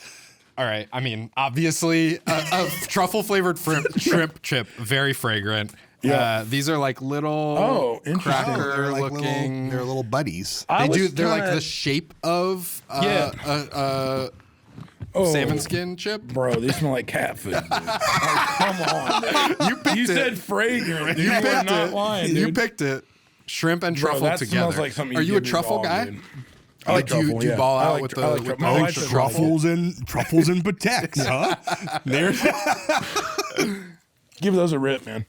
All right. I mean, obviously, a truffle flavored shrimp chip, very fragrant. Yeah. These are like little interesting. cracker They're like looking. they're little buddies. They're like the shape of salmon skin chip. Bro, these smell like cat food. Dude. Like, come on, dude. You said fragrant. You were picked not it. lying, You dude. picked it. Shrimp and Bro, truffle that together. smells like something. Are you a give your truffle dog, guy? dude. I like do you truffle. Yeah. ball I out like with tr- the- I like with tr- the I like truffle? Truffles and Pateks, huh? There's Give those a rip, man.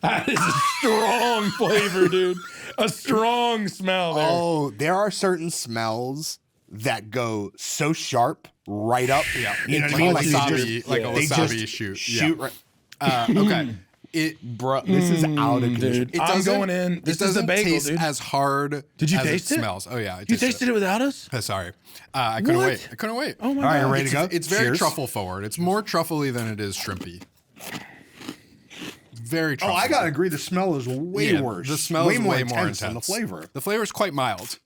That is a strong flavor, dude. A strong smell there. Oh, there are certain smells that go so sharp right up. Yeah. You know what I Like mean? a Like wasabi, like a they wasabi just shoot. shoot Yeah. right. Okay. Bro, this is out of control. Dude, I'm doesn't- going in. This it is the doesn't bagel, taste dude. as hard. Did you as taste it it? smells? Oh yeah, I You tasted it without us? Sorry, I couldn't What? wait. I couldn't wait. Oh my All right, god. you ready to go? It's very Cheers. truffle forward. It's more truffly than it is shrimpy. Very Oh, truffle. I gotta agree. The smell is way Yeah, worse. The smell way is more way more intense intense than the flavor. The flavor is quite mild.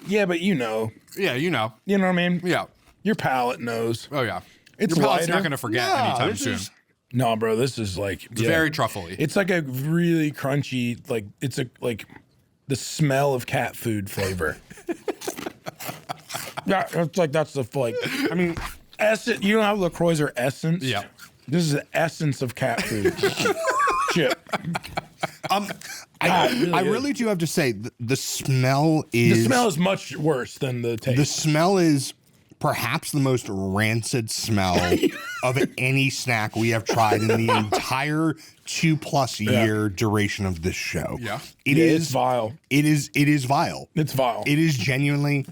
Yeah, but you know. Yeah, you know. You know what I mean? Yeah. Your palate knows. Oh yeah. It's Your palate's lighter. not going to forget No, anytime this soon. is- No, bro, this is like It's very truffly. It's like a really crunchy, like it's a like the smell of cat food flavor. Yeah, it's like that's the like. I mean, essence. You know how LaCroix are essence? Yeah. This is the essence of cat food. Chip. I really do have to say the smell is The smell is much worse than the taste. the smell is perhaps the most rancid smell of any snack we have tried in the entire 2+ year duration of this show. Yeah. It Yeah, is it's vile. It is vile. It's vile. It is genuinely.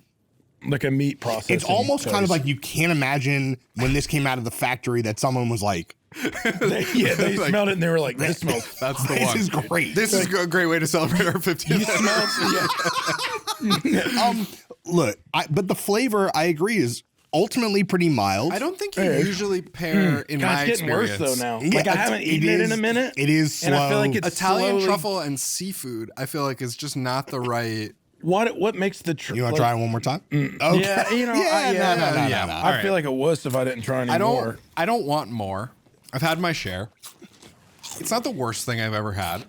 Like a meat processing. It's almost kind of place. like you can't imagine when this came out of the factory that someone was like, they smelled it and they were like, "This smells." That's the "This one. is great." This is a great way to celebrate our 50th. Look, but the flavor, I agree, is ultimately pretty mild. I don't think you usually pair, in God, my it's getting worse experience, though now. Yeah, Like I haven't eaten it in a minute. It is slow. And I feel like it's Italian slowly- truffle and seafood, I feel like is just not the right. What makes the You want to try it one more time? Okay. Yeah, you know, no. I feel like a wuss if I didn't try anymore. I don't want more. I've had my share. It's not the worst thing I've ever had.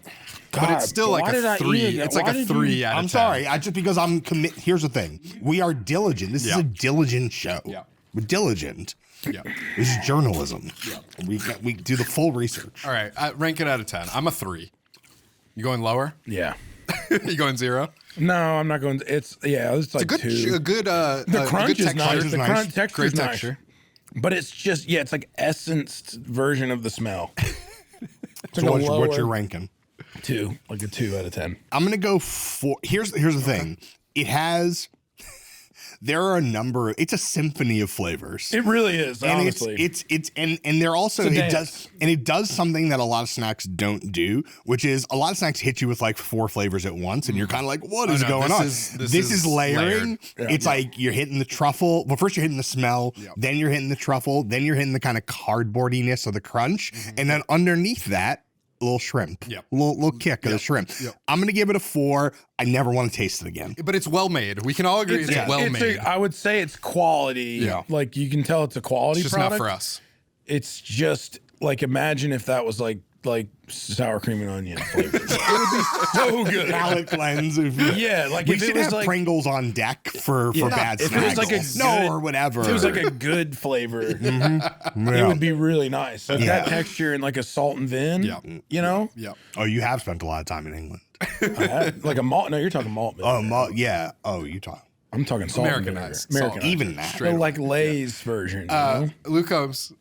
But God, it's still why like did a I eat 3. it? It's Why like a did 3 you- out of 10. I'm sorry. I just because I'm commit. Here's the thing: we are diligent. This is Yeah. a diligent show. Yeah. We're diligent. Yeah. This is journalism. Yeah. We do the full research. All right. Rank it out of 10. I'm a 3. You going lower? Yeah. You going 0? No, I'm not going. It's It's like a good, 2. a good, The crunch is nice. The nice. crunch texture Great is nice. texture. But it's just it's like essenced version of the smell. It's So like a what's your lower- ranking? 2 out of 10. I'm gonna go for. Here's the thing. It has. There are a number. It's a symphony of flavors. It really is. And honestly, it's and they're also it does something that a lot of snacks don't do, which is a lot of snacks hit you with like 4 flavors at once, and you're kind of like, what is going on? This is layering. Yeah. It's like you're hitting the truffle. Well, first you're hitting the smell, then you're hitting the truffle, then you're hitting the kind of cardboardiness of the crunch, and then underneath that, a little shrimp, little kick of the shrimp. I'm gonna give it a 4. I never want to taste it again. But it's well made. We can all agree it's well made. I would say it's quality. Yeah. Like you can tell it's a quality It's just product. not for us. It's just like, imagine if that was like sour cream and onion flavor. It would be so good. Palate cleanse. Yeah, like We if should it was have like Pringles on deck for bad if snacks. it was like a or whatever. If it was like a good flavor, it would be really nice. Like that texture and like a salt and vin. You know. Yeah. Oh, you have spent a lot of time in England. I had, like a malt. No, you're talking malt. Yeah. Oh, you talk. I'm talking salt. Americanized. Americanized. Even that. The like Lay's version. You know? Luke Combs,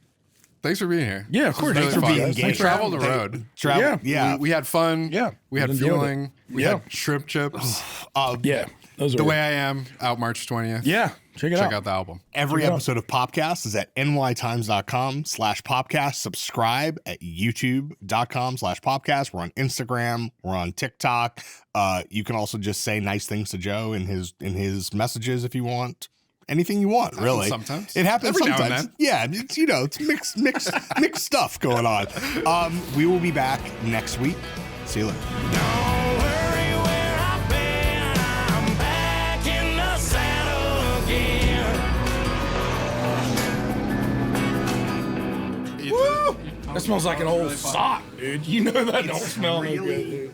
thanks for being here. Yeah, of course. Thanks for Fun. being Thanks We for traveled the having road. Yeah. We had fun. Yeah. We had Enjoyed feeling. it. We Yeah. had shrimp chips. Yeah. Those are The Way I Am, out March 20th. Yeah. Check Check out the album. Every episode of Popcast is at nytimes.com/popcast. Subscribe at youtube.com/popcast. We're on Instagram. We're on TikTok. You can also just say nice things to Joe in his messages if you want. Anything you want, really. Sometimes. It happens Every now and sometimes. then. Yeah, it's mixed stuff going on. We will be back next week. See you later. Don't worry where I've been, I'm back in the saddle again. That smells like an old sock, dude. You know that don't smell no good, dude.